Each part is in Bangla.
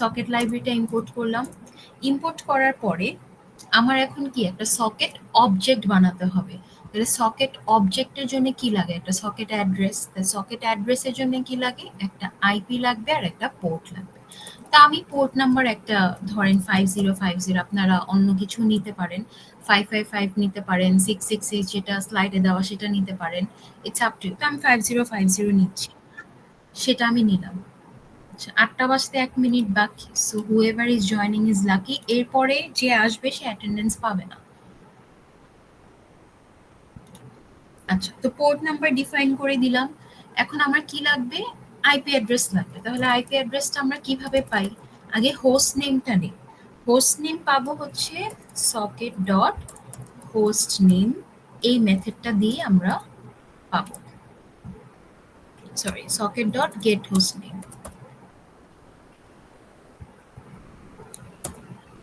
সকেট লাইব্রেরিটা ইম্পোর্ট করলাম। ইম্পোর্ট করার পরে আমার এখন কি একটা সকেট অবজেক্ট বানাতে হবে। তাহলে সকেট অবজেক্টের জন্য কি লাগে? একটা সকেট অ্যাড্রেস। সকেট অ্যাড্রেসের জন্য কি লাগে? একটা আইপি লাগবে আর একটা পোর্ট লাগবে। তা আমি পোর্ট নাম্বার একটা ধরেন 5050, আপনারা অন্য কিছু নিতে পারেন, 555 নিতে পারেন, 666 যেটা স্লাইডে দেওয়া সেটা নিতে পারেন, ইটস আপ টু ইউ। তো আমি 5050 নিচ্ছি, সেটা আমি নিলাম। আচ্ছা, ৮টা বাজতে ১ মিনিট বাকি। So whoever is joining is lucky. এরপরে যে আসবে সে অ্যাটেন্ডেন্স পাবে না। আচ্ছা, তো পোর্ট নাম্বার ডিফাইন করে দিলাম। এখন আমার কি লাগবে? আইপি অ্যাড্রেস লাগবে। তাহলে আইপি অ্যাড্রেসটা আমরা কিভাবে পাই? আগে হোস্ট নেমটা নেই। হোস্ট নেম পাবো হচ্ছে সকেট ডট হোস্ট নেম, এই মেথডটা দিয়ে আমরা পাবো। Sorry, socket dot get host name,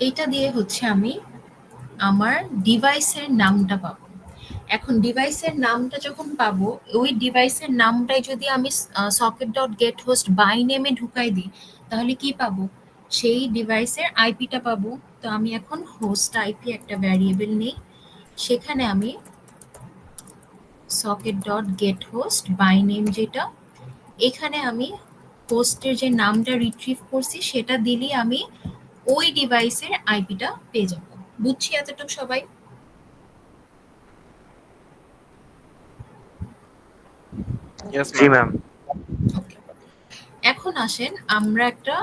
এইটা দিয়ে হচ্ছে আমি আমার ডিভাইসের নামটা পাবো। এখন ডিভাইসের নামটা যখন পাবো, ওই ডিভাইসের নামটাই যদি আমি socket dot get host by নেমে ঢুকাই দিই, তাহলে কি পাবো? সেই ডিভাইসের আইপিটা পাবো। তো আমি এখন হোস্ট আইপি একটা ভ্যারিয়েবল নেই, সেখানে আমি socket dot get host by name যেটা, এখানে আমি হোস্টের যে নামটা রিট্রিভ করছি সেটা দিলেই আমি ওই ডিভাইসের আইপিটা পেয়ে যাবো। বুঝছি এতটুকু সবাই? Yes, জি ma'am. ম্যাম। ওকে, এখন আসেন আমরা একটা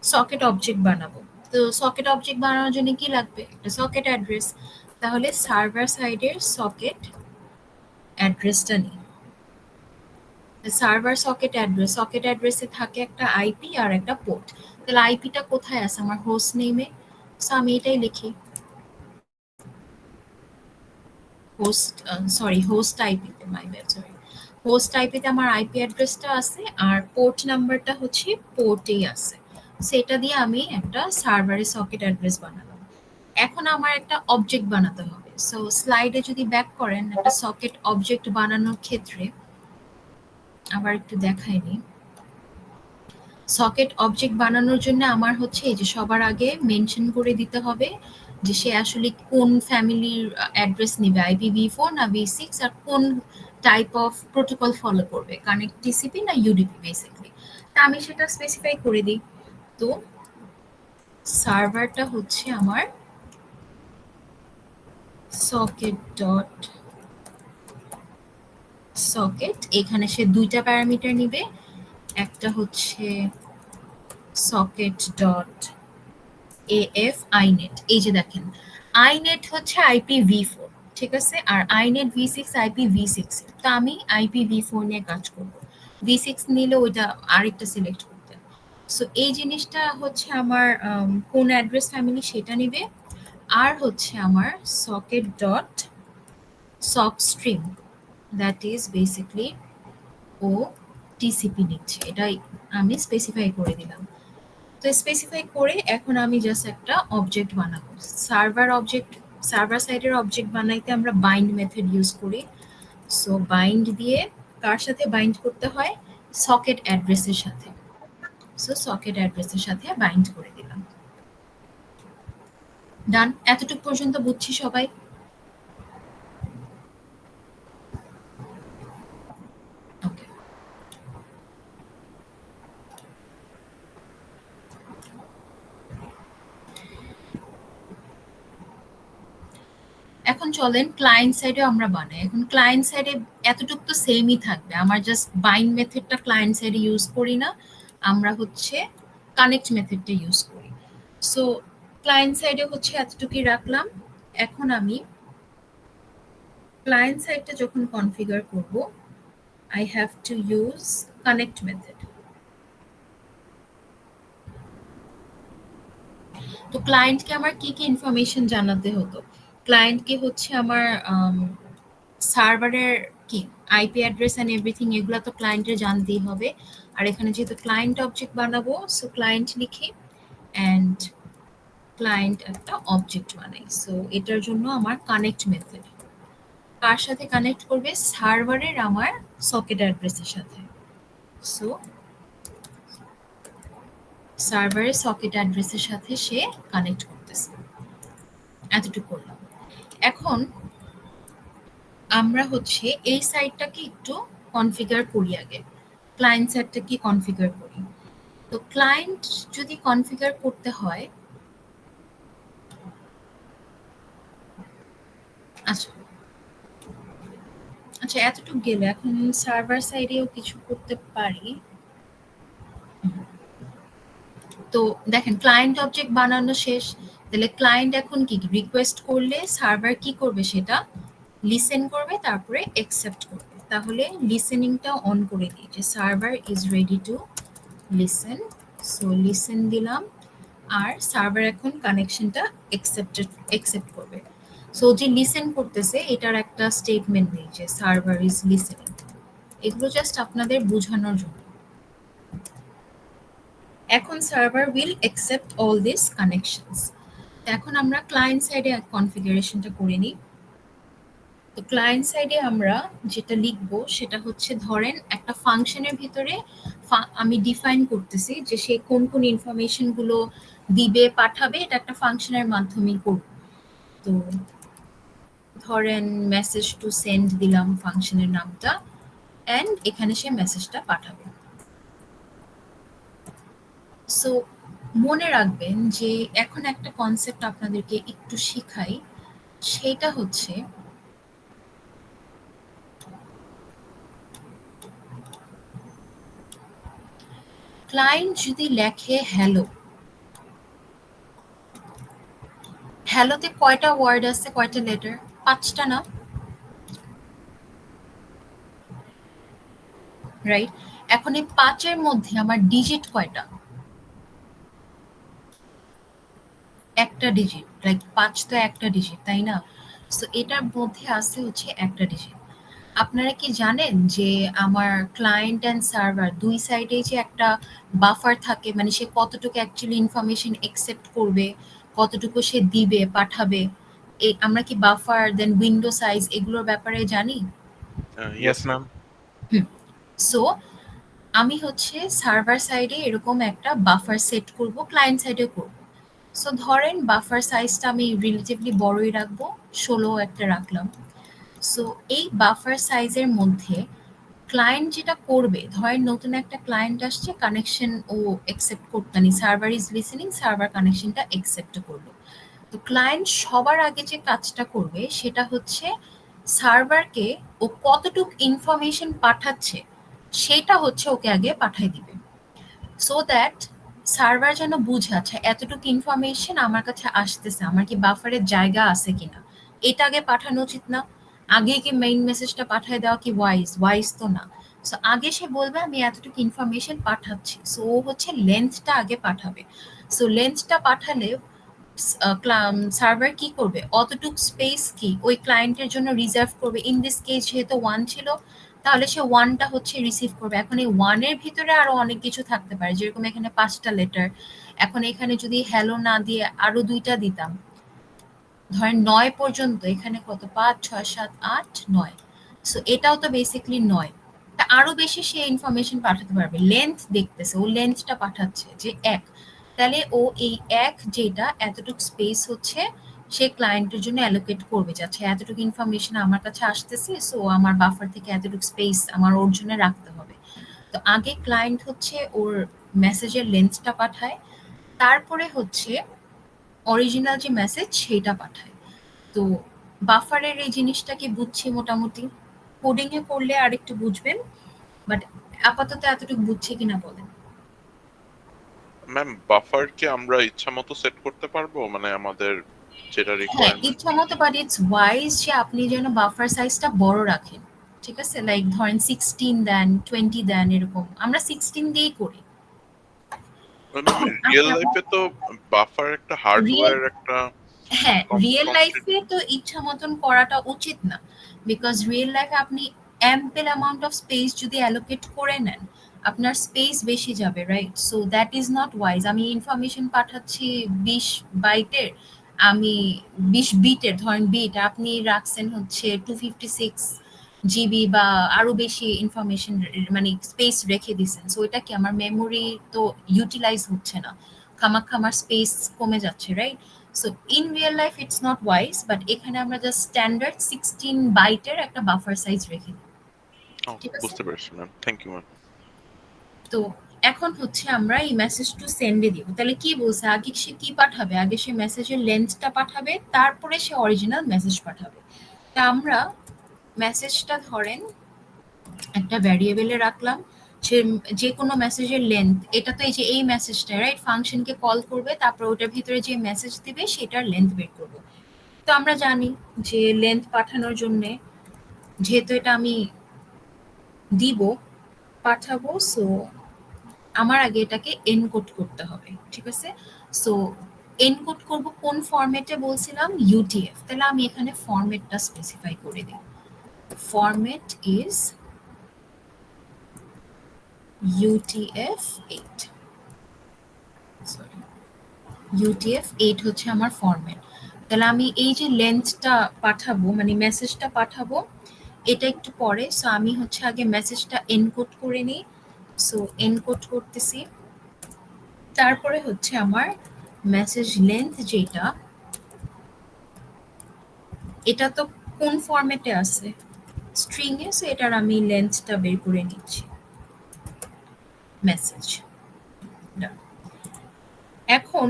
সকেট অবজেক্ট বানাবো। তো সকেট অবজেক্ট বানানোর জন্য কি লাগবে? একটা সকেট অ্যাড্রেস। তাহলে সার্ভার সাইডের সকেট অ্যাড্রেসটা নিই। সার্ভার সকেট অ্যাড্রেস, সকেট অ্যাড্রেসে থাকে একটা আইপি আর একটা পোর্ট। তাহলে আইপিটা কোথায় আছে? আমার হোস্ট নেমে। সো আমি এটাই লিখি, হোস্ট সরি হোস্ট আইপিতে, মাই ব্যাড, সরি, হোস্ট আইপিতে আমার আইপি অ্যাড্রেসটা আছে আর পোর্ট নাম্বারটা হচ্ছে পোর্টেই আছে। সেটা দিয়ে আমি একটা সার্ভারের সকেট অ্যাড্রেস বানালাম। এখন আমার একটা অবজেক্ট বানাতে হবে। সো স্লাইডে যদি ব্যাক করেন, একটা সকেট অবজেক্ট বানানোর ক্ষেত্রে আবার একটু দেখাইনি। সকেট অবজেক্ট বানানোর জন্য আমার হচ্ছে এই যে সবার আগে মেনশন করে দিতে হবে যে সে আসলে কোন ফ্যামিলির অ্যাড্রেস নেবে, IPv4 না v6, আর কোন টাইপ অফ প্রোটোকল ফলো করবে, কানেক্ট টিসিপি না ইউডিপি বেসিক্যালি। তা আমি সেটা স্পেসিফাই করে দিই। তো সার্ভারটা হচ্ছে আমার সকেট ডট সকেট, এখানে সে দুইটা প্যারামিটার নিবে। একটা হচ্ছে সকেট ডট AF inet, এই যে দেখেন inet হচ্ছে IPv4, ঠিক আছে, আর inet v6 IPv6। তো আমি IPv4 নিয়ে কাজ করব, v6 নিলে ওইটা আরেকটা সিলেক্ট করতে। সো এই জিনিসটা হচ্ছে আমার কোন অ্যাড্রেস ফ্যামিলি সেটা নিবে। আর হচ্ছে আমার socket dot sock stream, that is basically ও টিসিপি নিচ্ছে, এটাই আমি স্পেসিফাই করে দিলাম। তো স্পেসিফাই করে এখন আমি জাস্ট একটা অবজেক্ট বানাবো। সার্ভার অবজেক্ট, সার্ভার সাইডের অবজেক্ট বানাইতে আমরা বাইন্ড মেথড ইউজ করি। সো বাইন্ড দিয়ে কার সাথে বাইন্ড করতে হয়? সকেট অ্যাড্রেসের সাথে। সো সকেট অ্যাড্রেসের সাথে বাইন্ড করে দিলাম। ডান, এতটুকু পর্যন্ত বুঝছি সবাই? ওকে, এখন চলেন ক্লায়েন্ট সাইডে আমরা বানাই। এখন ক্লায়েন্ট সাইডে এতটুকু তো সেমই থাকবে, আমার জাস্ট বাইন্ড মেথডটা ক্লায়েন্ট সাইডে ইউজ করি না, আমরা হচ্ছে কানেক্ট মেথডটা ইউজ করি। সো ক্লায়েন্ট সাইডে হচ্ছে এতটুকুই রাখলাম। এখন আমি ক্লায়েন্ট সাইডটা যখন কনফিগার করব, I have to use connect method. তো ক্লায়েন্টকে আমার কি কি ইনফরমেশন জানাতে হতো? ক্লায়েন্টকে হচ্ছে আমার সার্ভারের কি আইপি অ্যাড্রেস অ্যান্ড এভরিথিং, এগুলো তো ক্লায়েন্টের জানতেই হবে। আর এখানে যেহেতু ক্লায়েন্ট অবজেক্ট বানাবো, সো ক্লায়েন্ট লিখি অ্যান্ড ক্লায়েন্ট একটা অবজেক্ট বানাই। সো এটার জন্য আমার কানেক্ট মেথড কার সাথে কানেক্ট করবে? সার্ভারের আমার সকেট অ্যাড্রেসের সাথে। সো সার্ভারের সকেট অ্যাড্রেসের সাথে সে কানেক্ট করতেছে। এতটুকু করলাম। এখন আমরা হচ্ছে এই সাইটটাকে একটু কনফিগার করি আগে। ক্লায়েন্ট সাইটটা কি কনফিগার করি। তো ক্লায়েন্ট যদি কনফিগার করতে হয়, আচ্ছা আচ্ছা এতটুকু গেলে এখন সার্ভার সাইডেও কিছু করতে পারি। তো দেখেন ক্লায়েন্ট অবজেক্ট বানানো শেষ। তাহলে ক্লায়েন্ট এখন কি রিকোয়েস্ট করলে সার্ভার কি করবে, সেটা লিসেন করবে, তারপরে অ্যাকসেপ্ট করবে। তাহলে লিসেনিংটা অন করে দিই যে server is ready to listen. So listen দিলাম, আর সার্ভার এখন কানেকশনটা অ্যাকসেপ্ট করবে। সো যে লিসেন করতেছে এটার একটা স্টেটমেন্ট নেই যে সার্ভার ইজ লিসেনিং। এগুলো জাস্ট আপনাদের বোঝানোর জন্য। এখন server will accept all this connections. এখন আমরা ক্লায়েন্ট সাইডে কনফিগারেশনটা করে নিই। তো ক্লায়েন্ট সাইডে আমরা যেটা লিখবো সেটা হচ্ছে, ধরেন একটা ফাংশনের ভিতরে আমি ডিফাইন করতেছি যে সে কোন কোন ইনফরমেশন গুলো দিবে পাঠাবে, এটা একটা ফাংশনের মাধ্যমে করব। তো ধরেন মেসেজ টু সেন্ড দিলাম ফাংশনের নামটা, এন্ড এখানে সে মেসেজটা পাঠাবে। সো মনে রাখবেন যে এখন একটা কনসেপ্ট আপনাদেরকে একটু শিখাই, সেটা হচ্ছে ক্লায়েন্ট যদি লেখে হ্যালো, হ্যালোতে কয়টা ওয়ার্ড আছে, কয়টা লেটার? 5টা না? রাইট। এখন এই 5-এর মধ্যে আমার ডিজিট কয়টা? একটা ডিজিট। লাইক 5 তো একটা ডিজিট, তাই না? সো এটার মধ্যে আছে হচ্ছে একটা ডিজিট। আপনারা কি জানেন যে আমার ক্লায়েন্ট অ্যান্ড সার্ভার দুই সাইডেই যে একটা বাফার থাকে, মানে সে কতটুকু অ্যাকচুয়ালি ইনফরমেশন অ্যাকসেপ্ট করবে, কতটুকু সে দিবে পাঠাবে, আমরা কি বাফার দেন উইন্ডো সাইজ এগুলোর ব্যাপারে জানি? Yes, ma'am. সো আমি হচ্ছে সার্ভার সাইডে এরকম একটা বাফার সেট করব, ক্লায়েন্ট সাইডেও করব। সো ধরেন বাফার সাইজটা আমি রিলেটিভলি বড়ই রাখবো, 16 একটা রাখলাম। সো এই বাফার সাইজের মধ্যে ক্লায়েন্ট যেটা করবে, ধরেন নতুন একটা ক্লায়েন্ট আসছে, কানেকশন ও অ্যাকসেপ্ট করতানি, সার্ভার ইজ লিসেনিং, সার্ভার কানেকশনটা অ্যাকসেপ্ট করলো। তো ক্লায়েন্ট সবার আগে যে কাজটা করবে সেটা হচ্ছে সার্ভারকে ও কতটুক ইনফরমেশন পাঠাচ্ছে সেটা হচ্ছে ওকে আগে পাঠাই দিবে, সো দ্যাট সার্ভার যেন বুঝে আচ্ছা এতটুকু ইনফরমেশন আমার কাছে আসতেছে, আমার কি বাফারের জায়গা আছে কিনা, এটা আগে পাঠানো উচিত না? আগে কি মেইন মেসেজটা পাঠিয়ে দেওয়া কি ওয়াইজ তো না। সো আগে সে বলবে আমি এতটুকু ইনফরমেশন পাঠাচ্ছি, সো ও হচ্ছে লেন্থটা আগে পাঠাবে। সো লেন্থটা পাঠালে সার্ভার কি করবে, অতটুক স্পেস কি ওই ক্লায়েন্টের জন্য রিজার্ভ করবে। ইন দিস কেস যেহেতু 1 ছিল, তাহলে সে 1টা হচ্ছে রিসিভ করবে। এখন এই 1-এর ভিতরে আরো অনেক কিছু থাকতে পারে, যেরকম এখানে 5টা লেটার। এখন এখানে যদি হ্যালো না দিয়ে আরো 2টা দিতাম, ধরেন 9 পর্যন্ত, এখানে কত, 5 6 7 8 9, সো এটাও তো বেসিক্যালি 9। তা আরো বেশি সে ইনফরমেশন পাঠাতে পারবে, লেন্থ দেখতেছে, ও লেন্থটা পাঠাচ্ছে যে 1, তাহলে ও এই 1 যেটা এতটুকু স্পেস হচ্ছে সে ক্লায়েন্টের জন্য অ্যালোকেট করবে, যে আচ্ছা এতটুকু ইনফরমেশন আমার কাছে আসতেছে, সো আমার বাফার থেকে এতটুকু স্পেস আমার ওর জন্য রাখতে হবে। তো আগে ক্লায়েন্ট হচ্ছে ওর মেসেজের লেন্থটা পাঠায়, তারপরে হচ্ছে অরিজিনাল যে মেসেজ সেটা পাঠায়। তো বাফারের এই জিনিসটা কি বুঝছি মোটামুটি, কোডিং এ করলে আরেকটু বুঝবেন, বাট আপাতত এতটুকু বুঝছে কিনা বলেন। ম্যাম, বাফার কি আমরা ইচ্ছামতো সেট করতে পারবো, মানে আমাদের যেটা হ্যাঁ রিকোয়ারমেন্ট? ইচ্ছা মতো, বাট ইটস ওয়াইজ যে আপনি যেন বাফার সাইজটা বড় রাখেন। ঠিক আছে, লাইক ধরেন 16 দেন, 20 দেন, এরকম আমরা 16 দিয়েই করি। ম্যাম, রিয়েল আপনার লাইফে তো বাফার একটা রিয়েল, হার্ডওয়্যার একটা হ্যাঁ রিয়েল কনস্ট্যান্ট। লাইফে তো ইচ্ছা মতন করাটা উচিত না, বিকজ রিয়েল লাইফে আপনি অ্যাম্পেল অ্যামাউন্ট অফ স্পেস যদি অ্যালোকেট করে নেন, আপনার স্পেস বেশি যাবে, right? So that is not wise. আমি ইনফরমেশন পাঠাচ্ছি 20 বাইটের, আমি 20 বিটের, ধরেন বিট আপনি রাখছেন হচ্ছে 256, জিবি বা আরো বেশি ইনফরমেশন মানে স্পেস রেখে দিছেন, সো এটা কি আমার মেমোরি তো ইউটিলাইজ হচ্ছে না, খামাখা আমার স্পেস কমে যাচ্ছে, right? So in real life it's not wise, but এখানে আমরা জাস্ট স্ট্যান্ডার্ড 16 বাইটের একটা বাফার সাইজ রেখে দিই। ঠিক আছে, বুঝতে পেরেছি ম্যাম, থ্যাংক ইউ ম্যাম। তো এখন হচ্ছে আমরা এই মেসেজ টু সেন্ডে দিব। তাহলে কি বলছে, আগে সে কি পাঠাবে, আগে সে মেসেজের লেন্থটা পাঠাবে, তারপরে সে অরিজিনাল মেসেজ পাঠাবে। তা আমরা মেসেজটা ধরেন একটা ভ্যারিয়েবলে রাখলাম, সে যে কোনো মেসেজের লেন্থ, এটা তো এই যে এই মেসেজটা রাইট ফাংশনকে কল করবে, তারপর ওটার ভিতরে যে মেসেজ দিবে সেটার লেন্থ বের করবো। তো আমরা জানি যে লেন্থ পাঠানোর জন্য, যেহেতু এটা আমি দিব পাঠাবো, সো আমার আগে এটাকে এনকোড করতে হবে, ঠিক আছে? সো এনকোড করব কোন ফরম্যাটে বলছিলাম, ইউটিএফ। তাহলে আমি এখানে ফরম্যাটটা স্পেসিফাই করে দিই, format is UTF-8, sorry UTF-8 হচ্ছে আমার ফরম্যাট। তাহলে আমি এই যে লেন্থটা পাঠাবো মানে মেসেজটা পাঠাবো এটা একটু পরে, সো আমি হচ্ছে আগে মেসেজটা এনকোড করে নিই। সো এনকোড করতেছি, তারপরে হচ্ছে আমার মেসেজ লেন্থ যেটা, এটা তো কোন ফরম্যাটে আছে, স্ট্রিং এ, সো এটার আমি লেন্থটা বের করে নিচ্ছি, মেসেজ। এখন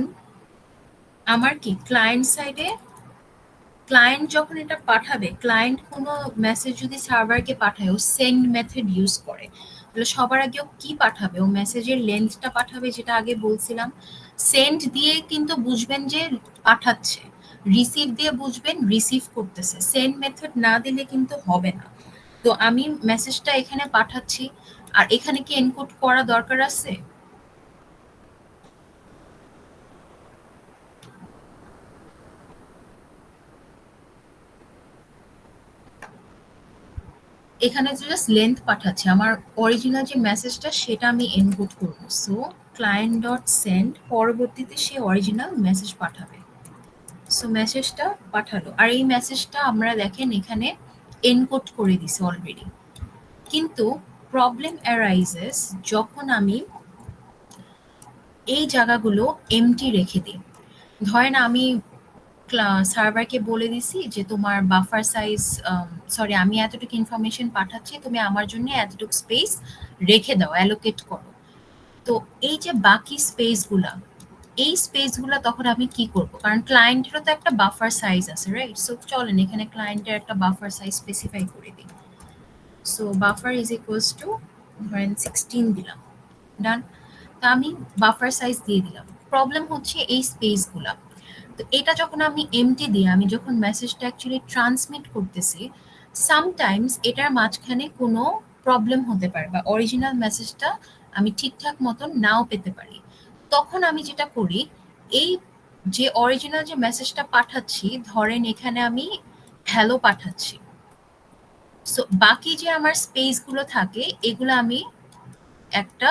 আমার কি ক্লায়েন্ট সাইডে, ক্লায়েন্ট যখন এটা পাঠাবে, ক্লায়েন্ট কোনো মেসেজ যদি সার্ভারকে পাঠায়, ও সেন্ড মেথড ইউজ করে, তাহলে সবার আগে ও কি পাঠাবে, ও মেসেজের লেন্থটা পাঠাবে, যেটা আগে বলছিলাম। সেন্ড দিয়ে কিন্তু বুঝবেন যে পাঠাচ্ছে, রিসিভ দিয়ে বুঝবেন রিসিভ করতেছে, সেন্ড মেথড না দিলে কিন্তু হবে না। তো আমি মেসেজটা এখানে পাঠাচ্ছি, আর এখানে কি এনকোড করা দরকার আছে? এখানে জাস্ট লেন্থ পাঠাচ্ছে, আমার অরিজিনাল যে মেসেজটা সেটা আমি এনকোড করবো। সো ক্লায়েন্ট ডট সেন্ড, পরবর্তীতে সে অরিজিনাল মেসেজ পাঠাবে। সো মেসেজটা পাঠালো, আর এই মেসেজটা আমরা দেখেন এখানে এনকোড করে দিছি অলরেডি। কিন্তু প্রবলেম অ্যারাইজেস যখন আমি এই জায়গাগুলো এমটি রেখে দিই। ধরেন আমি সার্ভারকে বলে দিছি যে তোমার বাফার সাইজ, সরি আমি এতটুকু ইনফরমেশন পাঠাচ্ছি, তুমি আমার জন্য এতটুকু স্পেস রেখে দাও, অ্যালোকেট করো। তো এই যে বাকি স্পেসগুলা, এই স্পেসগুলা তখন আমি কি করব, কারণ ক্লায়েন্টেরও তো একটা বাফার সাইজ আছে, রাইট? সো চলেন এখানে ক্লায়েন্টের একটা বাফার সাইজ স্পেসিফাই করে দিই। So buffer is equals to ধরেন 16 দিলাম, ডান। তো আমি বাফার সাইজ দিয়ে দিলাম। প্রবলেম হচ্ছে এই স্পেসগুলা, তো এটা যখন আমি এমটি দিয়ে আমি যখন মেসেজটা অ্যাকচুয়ালি ট্রান্সমিট করতেছি, সামটাইমস এটার মাঝখানে কোনো প্রবলেম হতে পারে, বা অরিজিনাল মেসেজটা আমি ঠিকঠাক মতন নাও পেতে পারি। তখন আমি যেটা করি, এই যে অরিজিনাল যে মেসেজটা পাঠাচ্ছি, ধরেন এখানে আমি হ্যালো পাঠাচ্ছি, সো বাকি যে আমার স্পেসগুলো থাকে এগুলো আমি একটা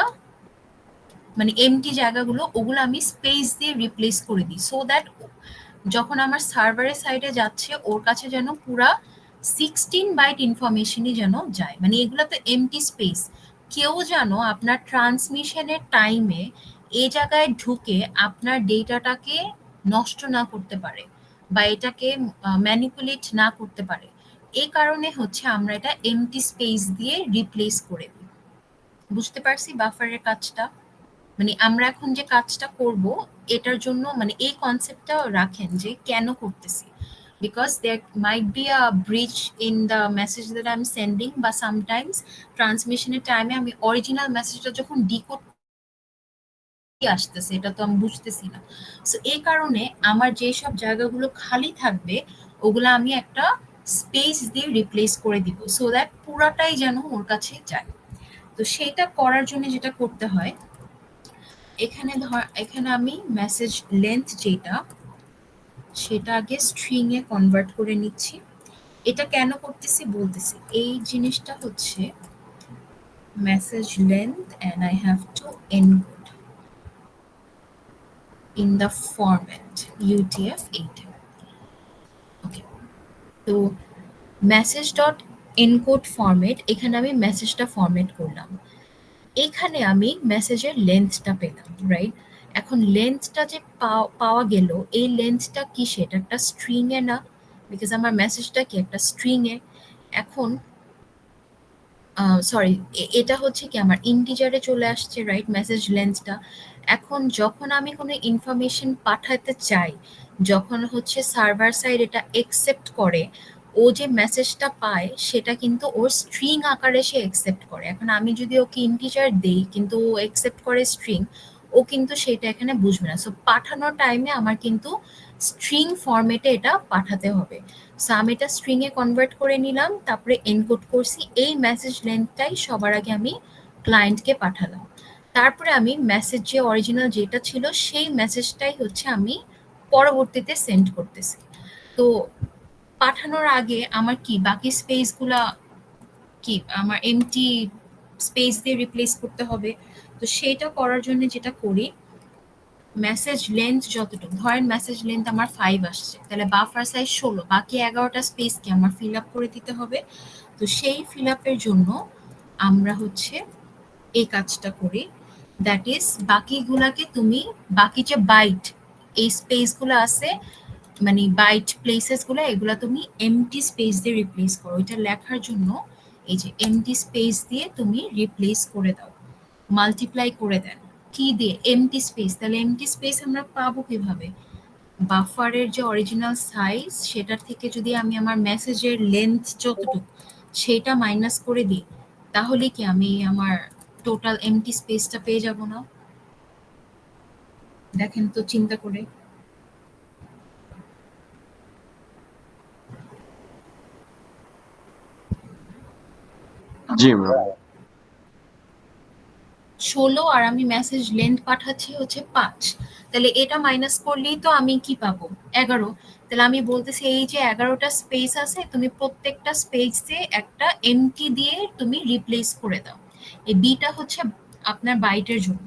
মানে এমটি জায়গাগুলো, ওগুলো আমি স্পেস দিয়ে রিপ্লেস করে দিই, সো দ্যাট যখন আমার সার্ভারের সাইডে যাচ্ছে ওর কাছে যেন পুরা 16 বাইট ইনফরমেশনই যেন যায়, মানে এগুলো তো এমটি স্পেস। কেউ যেন আপনার ট্রান্সমিশনের টাইমে এই জায়গায় ঢুকে আপনার ডেটাটাকে নষ্ট না করতে পারে, বা এটাকে ম্যানিপুলেট না করতে পারে। এই কারণে হচ্ছে আমরা এটা এমটি স্পেস দিয়ে রিপ্লেস করে দিই। বুঝতে পারছি বাফারের কাজটা? মানে আমরা এখন যে কাজটা করব এটার জন্য মানে এই কনসেপ্টটা রাখেন যে কেন করতেছি, because there might be a breach in the message that I'm sending, বা সামটাইমস ট্রান্সমিশনের টাইমে আমি অরিজিনাল মেসেজটা যখন ডিকোড আসতেছে এটা তো আমি বুঝতেছি না। সো এই কারণে আমার যে সব জায়গাগুলো খালি থাকবে ওগুলো আমি একটা স্পেস দিয়ে রিপ্লেস করে দিব, সো দ্যাট পুরাটাই যেন ওর কাছে যায়। তো সেটা করার জন্য যেটা করতে হয়, এখানে আমি মেসেজ লেন্থ যেটা সেটা আগে স্ট্রিং এ কনভার্ট করে নিচ্ছি। এটা কেন করতেছি বলতেছি, এই জিনিসটা হচ্ছে message length and I have to encode in the format UTF-8. ওকে, তো মেসেজ ডট এনকোড ফরম্যাট, এখানে আমি মেসেজটা ফরম্যাট করলাম। এখানে আমি মেসেজের লেন্থটা পেলাম, রাইট? এখন লেন্থটা যে পাওয়া গেল, এই লেন্থটা কি সেটা একটা স্ট্রিং এ না, বিকজ আমার মেসেজটা কি একটা স্ট্রিং এ। এখন সরি, এটা হচ্ছে কি আমার ইন্টিজারে চলে আসছে, রাইট, মেসেজ লেন্থটা। এখন যখন আমি কোনো ইনফরমেশন পাঠাতে চাই, যখন হচ্ছে সার্ভার সাইড এটা একসেপ্ট করে, ও যে মেসেজটা পায় সেটা কিন্তু ওর স্ট্রিং আকারে সে একসেপ্ট করে। এখন আমি যদি ওকে ইন্টিজার দেই কিন্তু ও একসেপ্ট করে স্ট্রিং, ও কিন্তু সেটা এখানে বুঝবে না। সো পাঠানোর টাইমে আমার কিন্তু স্ট্রিং ফরম্যাটে এটা পাঠাতে হবে। সো আমি এটা স্ট্রিং এ কনভার্ট করে নিলাম, তারপরে এনকোড করছি। এই মেসেজ লেন্থটাই সবার আগে আমি ক্লায়েন্টকে পাঠালাম। তারপরে আমি মেসেজ যে অরিজিনাল যেটা ছিল সেই মেসেজটাই হচ্ছে আমি পরবর্তীতে সেন্ড করতেছি। তো পাঠানোর আগে আমার কি বাকি স্পেসগুলা কি আমার এমটি স্পেস দিয়ে রিপ্লেস করতে হবে। তো সেটা করার জন্য যেটা করি, মেসেজ লেন্থ যতটুকু, ধরেন মেসেজ লেন্থ আমার 5 আসছে, তাহলে বাফার সাইজ 16, বাকি 11টা স্পেসকে আমার ফিল আপ করে দিতে হবে। তো সেই ফিল আপের জন্য আমরা হচ্ছে এই কাজটা করি, দ্যাট ইজ বাকিগুলাকে তুমি, বাকি যে বাইট এই স্পেসগুলো আছে, মানে বাইট প্লেসেস গুলো, এগুলা তুমি এমটি স্পেস দিয়ে রিপ্লেস করো। এটা লেখার জন্য এই যে এমটি স্পেস দিয়ে তুমি রিপ্লেস করে দাও, মাল্টিপ্লাই করে দেন কি দিয়ে, এমটি স্পেস। তাহলে এমটি স্পেস আমরা পাবো কিভাবে? বাফারের যে অরিজিনাল সাইজ সেটার থেকে যদি আমি আমার মেসেজের লেন্থ যতটুকু সেটা মাইনাস করে দিই, তাহলে কি আমি আমার টোটাল এমটি স্পেসটা পেয়ে যাব না? দেখেন তো চিন্তা করে। জি ম্যাম। 16 আর আমি মেসেজ লেন্থ পাঠাচ্ছি হচ্ছে 5, তাহলে এটা মাইনাস করলেই তো আমি কি পাবো? 11। তাহলে আমি বলতেছি এই যে 11টা স্পেস আছে, তুমি প্রত্যেকটা স্পেসে একটা এমটি দিয়ে তুমি রিপ্লেস করে দাও। এই বিটা হচ্ছে আপনার বাইটের জন্য।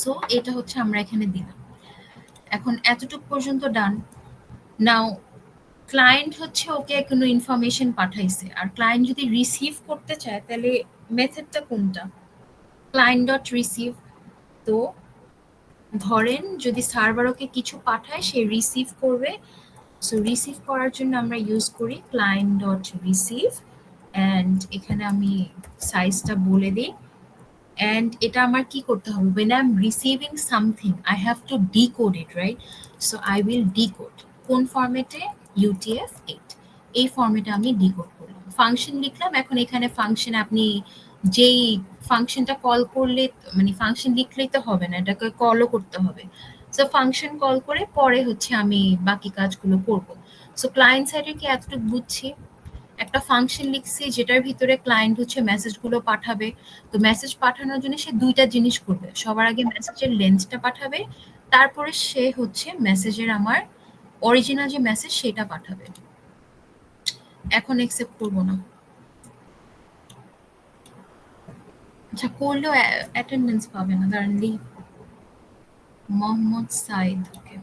সো এটা হচ্ছে আমরা এখানে দিলাম। এখন এতটুকু পর্যন্ত ডান। নাও ক্লায়েন্ট হচ্ছে ওকে কোনো ইনফরমেশন পাঠাইছে, আর ক্লায়েন্ট যদি রিসিভ করতে চায় তাহলে মেথডটা কোনটা? Client dot receive. তো ধরেন যদি সার্ভার ওকে কিছু পাঠায়, সে রিসিভ করবে। সো রিসিভ করার জন্য আমরা ইউজ করি ক্লায়েন্ট ডট রিসিভ, অ্যান্ড এখানে আমি সাইজটা বলে দিই। অ্যান্ড এটা আমার কি করতে হবে? when I'm receiving something I have to decode it, right? So I will decode কোন ফরম্যাটে? UTF-8 এই ফরম্যাটে আমি ডিকোড করলাম, ফাংশন লিখলাম। এখন এখানে ফাংশন আপনি যেই ফাংশনটা কল করলে, মানে ফাংশন লিখলেই তো হবে না, এটাকে কলও করতে হবে। সো ফাংশন কল করে পরে হচ্ছে আমি বাকি কাজগুলো করব। সো ক্লায়েন্ট সাইডে কি এতটুকু বুঝছি? একটা ফাংশন লিখছি যেটার ভিতরে ক্লায়েন্ট হচ্ছে মেসেজগুলো পাঠাবে। তো মেসেজ পাঠানোর জন্য সে দুইটা জিনিস করবে, সবার আগে মেসেজের লেন্থটা পাঠাবে, তারপরে সে হচ্ছে মেসেজের আমার অরিজিনাল যে মেসেজ সেটা পাঠাবে। এখন একসেপ্ট করবো না, আচ্ছা করলেও অ্যাটেন্ডেন্স পাবে না, দাঁড়ান লিভ মোহাম্মদ সাইদ। ওকে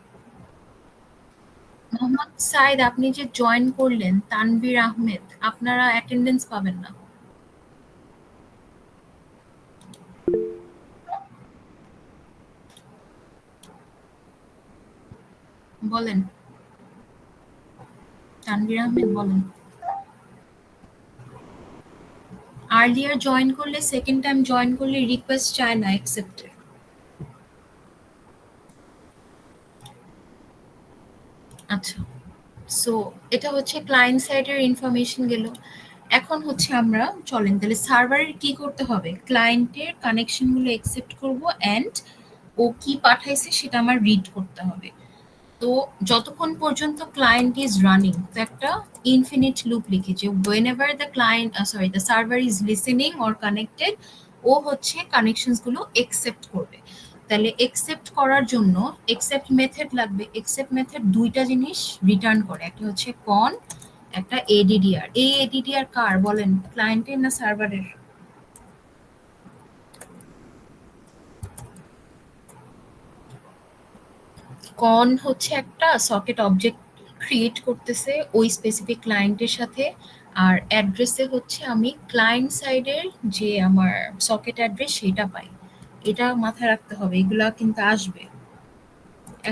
মোহাম্মদ সাইদ, আপনি যে জয়েন করলেন, তানভীর আহমেদ, আপনারা অ্যাটেন্ডেন্স পাবেন না। বলেন তানভীর আহমেদ, বলেন। আর্লিয়ার জয়েন করলে, সেকেন্ড টাইম জয়েন করলে রিকোয়েস্ট চায় না, অ্যাকসেপ্টেড। আচ্ছা, সো এটা হচ্ছে ক্লায়েন্ট সাইডের ইনফরমেশন গেল। এখন হচ্ছে আমরা চলেন তাহলে সার্ভারের কি করতে হবে, ক্লায়েন্টের কানেকশনগুলো অ্যাকসেপ্ট করব, অ্যান্ড ও কি পাঠাইছে সেটা আমার রিড করতে হবে। তো যতক্ষণ পর্যন্ত ক্লায়েন্ট ইজ রানিং, তো একটা ইনফিনিট লুপ লিখি যে whenever the client sorry the server is listening or connected, ও হচ্ছে কানেকশনস গুলো একসেপ্ট করবে। তাহলে একসেপ্ট করার জন্য একসেপ্ট মেথড লাগবে। একসেপ্ট মেথড দুইটা জিনিস রিটার্ন করে, একটা হচ্ছে কন, একটা এডিডিআর। এই এডিডিআর কার বলেন, ক্লায়েন্টের না সার্ভারের? কন হচ্ছে একটা সকেট অবজেক্ট ক্রিয়েট করতেছে ওই স্পেসিফিক ক্লায়েন্টের সাথে, আর অ্যাড্রেসে হচ্ছে আমি ক্লায়েন্ট সাইডের যে আমার সকেট অ্যাড্রেস সেটা পাই। এটা মাথায় রাখতে হবে, এগুলা কিন্তু আসবে।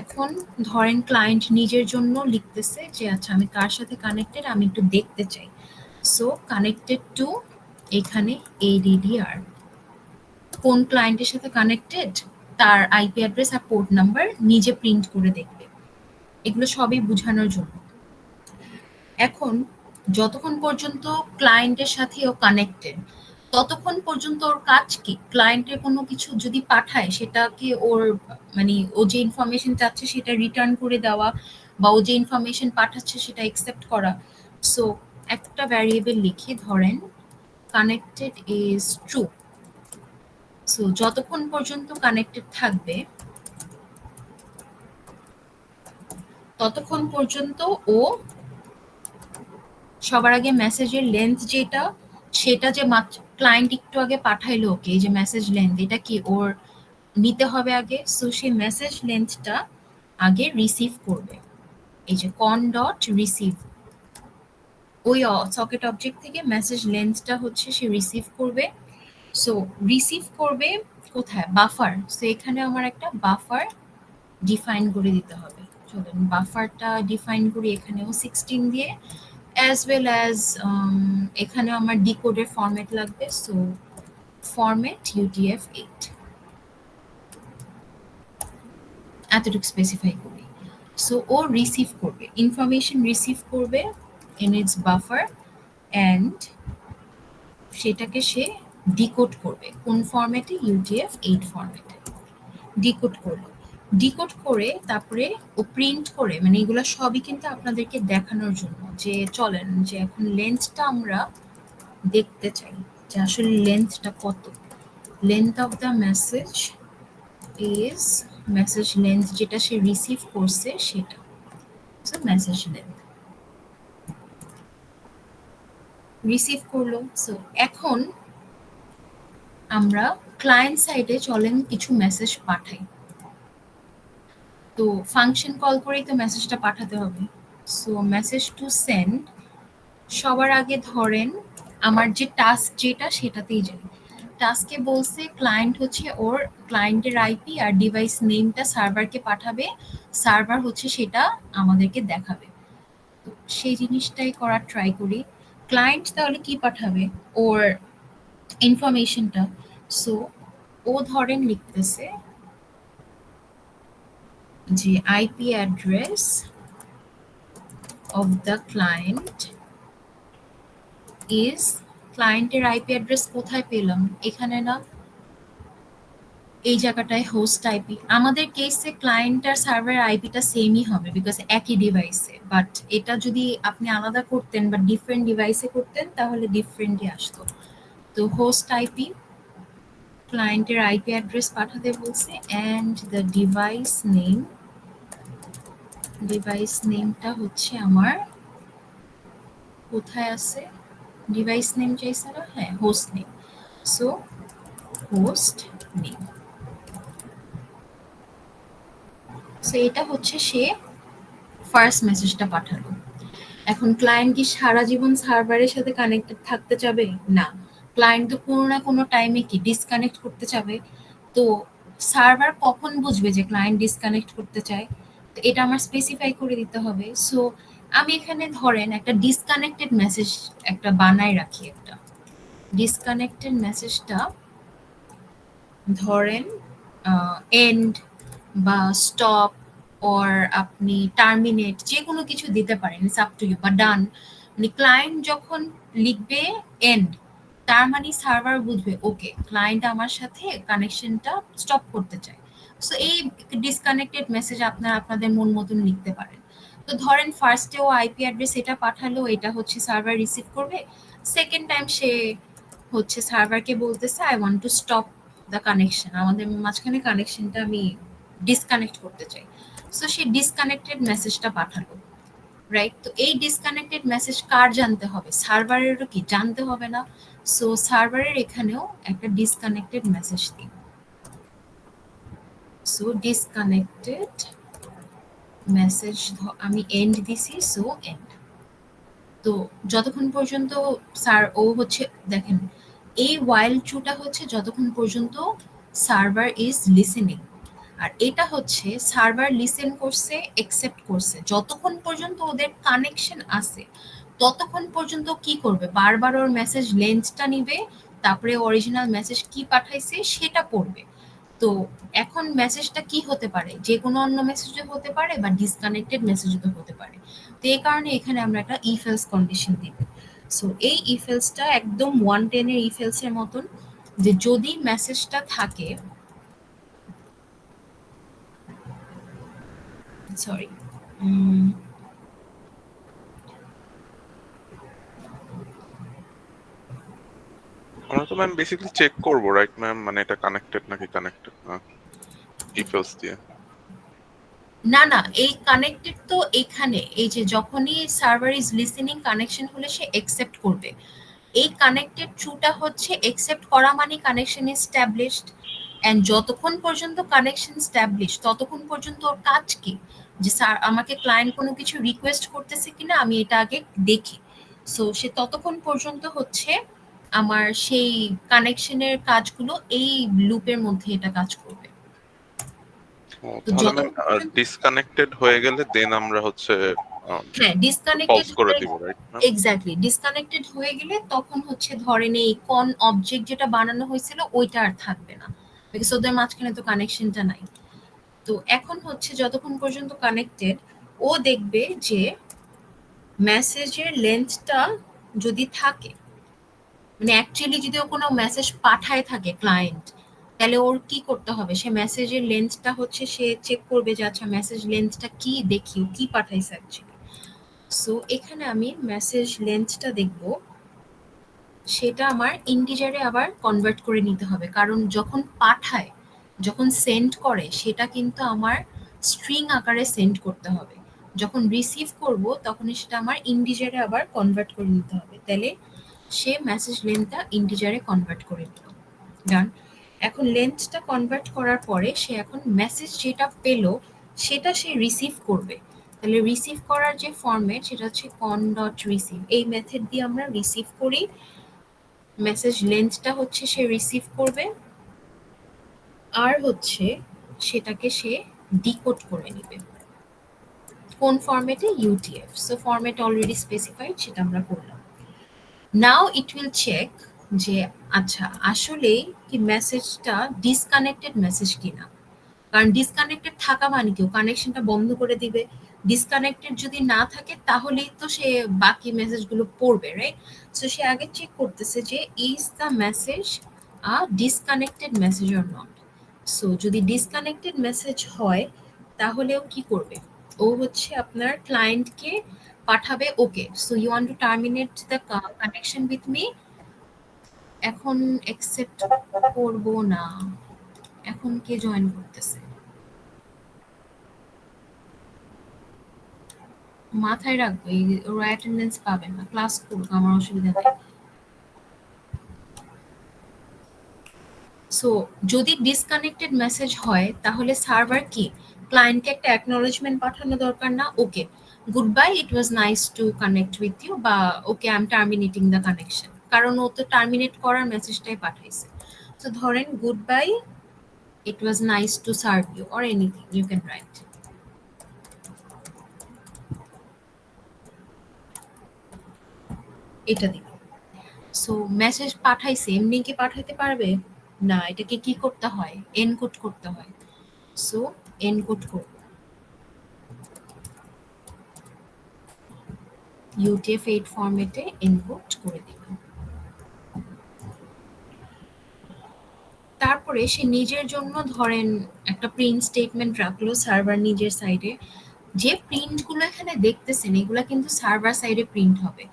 এখন ধরেন ক্লায়েন্ট নিজের জন্য লিখতেছে যে আচ্ছা আমি কার সাথে কানেক্টেড আমি একটু দেখতে চাই। সো কানেক্টেড টু এখানে ADDR, কোন ক্লায়েন্টের সাথে কানেক্টেড তার আইপি অ্যাড্রেস আর পোর্ট নাম্বার নিজে প্রিন্ট করে দেখবে। এগুলো সবই বোঝানোর জন্য। এখন যতক্ষণ পর্যন্ত ক্লায়েন্টের সাথে ও কানেক্টেড ততক্ষণ পর্যন্ত ওর কাজ কি, ক্লায়েন্টের কোনো কিছু যদি পাঠায় সেটাকে ওর মানে ও যে ইনফরমেশন চাচ্ছে সেটা রিটার্ন করে দেওয়া, বা ও যে ইনফরমেশন পাঠাচ্ছে সেটা একসেপ্ট করা। সো একটা ভ্যারিয়েবল লিখে ধরেন কানেক্টেড ইজ ট্রু। সো যতক্ষণ পর্যন্ত কানেক্টেড থাকবে ততক্ষণ পর্যন্ত ও সবার আগে মেসেজের লেন্থ যেটা সেটা যে ক্লায়েন্ট একটু আগে পাঠাইলো ওকে, এই যে মেসেজ লেন্থ এটা কি ওর নিতে হবে আগে। সো সেই মেসেজ লেন্থটা আগে রিসিভ করবে, এই যে কন ডট রিসিভ, ওই সকেট অবজেক্ট থেকে মেসেজ লেন্থটা হচ্ছে সে রিসিভ করবে। সো রিসিভ করবে কোথায়, বাফার। সো এখানে আমার একটা বাফার ডিফাইন করে দিতে হবে। চলুন বাফারটা ডিফাইন করি এখানেও 16 দিয়ে, অ্যাজ ওয়েল অ্যাজ এখানে আমার ডিকোডের ফরম্যাট লাগবে। সো ফরম্যাট UTF-8 এতটুকু স্পেসিফাই করি। সো ও রিসিভ করবে ইনফরমেশন, রিসিভ করবে ইন ইটস বাফার অ্যান্ড সেটাকে সে ডিকোড করবে কোন ফরম্যাটে, UTF-8 ফরম্যাটে ডিকোড করলো। ডিকোড করে তারপরে ও প্রিন্ট করে, মানে এগুলো সবই কিন্তু আপনাদেরকে দেখানোর জন্য যে চলেন যে এখন লেন্থটা আমরা দেখতে চাই যে আসলে লেন্থটা কত। Length of the message is message length যেটা সে রিসিভ করছে সেটা, সো মেসেজ লেন্থ রিসিভ করলো। সো এখন আমরা ক্লায়েন্ট সাইডে চলেন কিছু মেসেজ পাঠাই। তো ফাংশন কল করেই তো মেসেজটা পাঠাতে হবে। সো মেসেজ টু সেন্ড, সবার আগে ধরেন আমার যে টাস্ক যেটা সেটাতেই যাই। টাস্কে বলছে ক্লায়েন্ট হচ্ছে ওর ক্লায়েন্টের আইপি আর ডিভাইস নেমটা সার্ভারকে পাঠাবে, সার্ভার হচ্ছে সেটা আমাদেরকে দেখাবে। তো সেই জিনিসটাই করার ট্রাই করি। ক্লায়েন্ট তাহলে কি পাঠাবে, ওর ইনফরমেশনটা। সো ও ধরেন লিখতেছে যে IP address of the client is, ক্লায়েন্টের আইপি অ্যাড্রেস কোথায় পেলাম, এখানে না, এই জায়গাটায় হোস্ট আইপি। আমাদের কেসে ক্লায়েন্ট আর সার্ভার আইপিটা সেমই হবে বিকজ একই ডিভাইসে, বাট এটা যদি আপনি আলাদা করতেন বা ডিফারেন্ট ডিভাইসে করতেন তাহলে ডিফারেন্টই আসতো। তো হোস্ট আইপি, ক্লায়েন্টের আইপি অ্যাড্রেস পাঠাতে বলছে and the device name, device নেমটা হচ্ছে আমার কোথায় আছে, ডিভাইস নেম চাইছে না, হ্যাঁ host name. So host name, so এটা হচ্ছে সে ফার্স্ট মেসেজটা পাঠালো। এখন ক্লায়েন্ট কি সারা জীবন সার্ভারের সাথে কানেক্টেড থাকতে চাবে না, ক্লায়েন্ট তো কোনো না কোনো টাইমে কি ডিসকানেক্ট করতে চাবে। তো সার্ভার কখন বুঝবে যে ক্লায়েন্ট ডিসকানেক্ট করতে চায়, তো এটা আমার স্পেসিফাই করে দিতে হবে। সো আমি এখানে ধরেন একটা ডিসকানেক্টেড মেসেজ একটা বানায় রাখি, একটা ডিসকানেক্টেড মেসেজটা ধরেন এন্ড বা স্টপ অর আপনি টার্মিনেট যে কোনো কিছু দিতে পারেন, ইটস আপ টু ইউ, বা ডান। মানে ক্লায়েন্ট যখন লিখবে এন্ড তার মানে সার্ভার বুঝবে ওকে ক্লায়েন্ট আমার সাথে কানেকশনটা স্টপ করতে চায়। সো এই ডিসকানেক্টেড মেসেজ আপনারা আপনাদের মন মতন লিখতে পারেন। তো ধরেন ফার্স্টে ও আইপি অ্যাড্রেস এটা পাঠালো, এটা হচ্ছে সার্ভার রিসিভ করবে। সেকেন্ড টাইম সে হচ্ছে সার্ভারকে বলতেছে I want to stop the connection, আমাদের মাঝখানে কানেকশনটা আমি ডিসকানেক্ট করতে চাই। সো সে ডিসকানেক্টেড মেসেজটা পাঠালো, রাইট। তো এই ডিসকানেক্টেড মেসেজ কার জানতে হবে, সার্ভারেরও কি জানতে হবে না। সো সার্ভারের এখানেও একটা ডিসকানেক্টেড মেসেজ দিই। সো ডিসকানেক্টেড মেসেজ আমি এন্ড দিছি, সো এন্ড। তো তো যতক্ষণ পর্যন্ত স্যার ও হচ্ছে দেখেন এই while ট্রুটা হচ্ছে যতক্ষণ পর্যন্ত সার্ভার ইজ লিসেনিং, আর এটা হচ্ছে সার্ভার লিসেন করছে একসেপ্ট করছে, যতক্ষণ পর্যন্ত ওদের কানেকশন আছে ততক্ষণ পর্যন্ত কি করবে, বারবার ওর মেসেজ লেন্থটা নিবে, তারপরে অরিজিনাল মেসেজ কি পাঠাইছে সেটা পড়বে। তো এখন মেসেজটা কি হতে পারে, যে কোনো অন্য মেসেজও হতে পারে বা ডিসকানেক্টেড মেসেজও হতে পারে। তো এই কারণে এখানে আমরা একটা ইফ এলস কন্ডিশন দিব। সো এই ইফ এলসটা একদম 110 এর ইফ এলস এর মতন, যে যদি মেসেজটা থাকে, সরি আমরা তো ম্যাম বেসিক্যালি চেক করবো, রাইট ম্যাম, মানে এটা কানেক্টেড নাকি কানেক্টেড না, ইফ এলস দিয়ে। না না, এই কানেক্টেড তো এখানে এই যে যখনই সার্ভার ইজ লিসেনিং কানেকশন হলে সে একসেপ্ট করবে। এই কানেক্টেড ট্রুটা হচ্ছে একসেপ্ট করা মানে কানেকশন এস্টাবলিশড, এন্ড যতক্ষণ পর্যন্ত কানেকশন এস্টাবলিশ ততক্ষণ পর্যন্ত ওর কাজ কি, যে স্যার আমাকে ক্লায়েন্ট কোনো কিছু রিকোয়েস্ট করতেছে কিনা আমি এটা আগে দেখি। সো সে ততক্ষণ পর্যন্ত হচ্ছে আমার সেই কানেকশনের কাজগুলো এই লুপের মধ্যে এটা কাজ করবে। তো তাহলে ম্যাম যতক্ষণ পর্যন্ত ডিসকানেক্টেড হয়ে গেলে দেন আমরা হচ্ছে হ্যাঁ ডিসকানেক্টেড পজ করে দিব, রাইট ম্যাম? এক্স্যাক্টলি ডিসকানেক্টেড হয়ে গেলে তখন হচ্ছে ধরেন এই কোন অবজেক্ট যেটা বানানো হয়েছিল ওইটা আর থাকবে না, বিকজ ওদের মাঝখানে তো কানেকশনটা নাই। তো এখন হচ্ছে যতক্ষণ পর্যন্ত কানেক্টেড ও দেখবে যে মেসেজের লেন্থটা যদি থাকে, মানে অ্যাকচুয়ালি যদি ও কোনো মেসেজ পাঠায় থাকে ক্লায়েন্ট, তাহলে ওর কি করতে হবে, সে মেসেজের লেন্থটা হচ্ছে সে চেক করবে যে আচ্ছা মেসেজ লেন্থটা কি, দেখি ও কি পাঠাইছে অ্যাকচুয়ালি। সো এখানে আমি মেসেজ লেন্থটা দেখব, সেটা আমার ইন্টিজারে আবার কনভার্ট করে নিতে হবে, কারণ যখন পাঠায়, যখন সেন্ড করে সেটা কিন্তু আমার স্ট্রিং আকারে সেন্ড করতে হবে, যখন রিসিভ করব তখন সেটা আমার ইন্টিজারে আবার কনভার্ট করে নিতে হবে, তাহলে সে মেসেজ লেন্থটা ইন্টিজারে কনভার্ট করে নিল। ডান। এখন লেন্থটা কনভার্ট করার পরে সে এখন মেসেজ যেটা পেলো সেটা সে রিসিভ করবে। তাহলে রিসিভ করার যে ফরম্যাট সেটা হচ্ছে কন ডট রিসিভ, এই মেথড দিয়ে আমরা রিসিভ করি, মেসেজ লেন্থটা হচ্ছে সে রিসিভ করবে, আর হচ্ছে সেটাকে সে ডিকোড করে নেবে কোন ফরম্যাটে, UTF. So format already specified, সেটা আমরা করলাম। নাও ইট উইল চেক যে আচ্ছা আসলেই কি মেসেজটা ডিসকানেক্টেড মেসেজ কিনা, কারণ ডিসকানেক্টেড থাকা মানে কি কানেকশনটা বন্ধ করে দিবে, ডিসকানেক্টেড যদি না থাকে তাহলেই তো সে বাকি মেসেজগুলো পড়বে, রাইট? সো সে আগে চেক করতেছে যে is the message a disconnected message or not. So যদি ডিসকানেক্টেড মেসেজ হয় তাহলেও কি করবে, ও হচ্ছে আপনার ক্লায়েন্টকে পাঠাবে okay so you want to terminate the connection with me. এখন অ্যাকসেপ্ট করব না, এখন কে জয়েন করতেছে, মাথায় রাখবো ওরা অ্যাটেন্ডেন্স পাবে না, ক্লাস করুক আমার অসুবিধা নেই। সো যদি ডিসকানেক্টেড মেসেজ হয় তাহলে সার্ভার কি ক্লায়েন্টকে একটা অ্যাকনলেজমেন্ট পাঠানো দরকার না, okay goodbye it was nice to connect with you, বা okay I am terminating the connection, কারণ ও তো টার্মিনেট করার মেসেজটাই পাঠাইছে। তো ধরেন goodbye it was nice to serve you or anything you can write, এটা দিন। সো মেসেজ পাঠাইছে, এমনি কি পাঠাইতে পারবে না, এটাকে কি করতে হয়, এনকোড করতে হয়। সো এনকোড করব, UTF-8 ফরম্যাটে এনকোড করে দিবেন। তারপরে সে নিজের জন্য ধরেন একটা প্রিন্ট স্টেটমেন্ট রাখলো সার্ভার নিজের সাইডে, যে প্রিন্টগুলো এখানে দেখতেছেন এগুলো কিন্তু সার্ভার সাইডে প্রিন্ট হবে।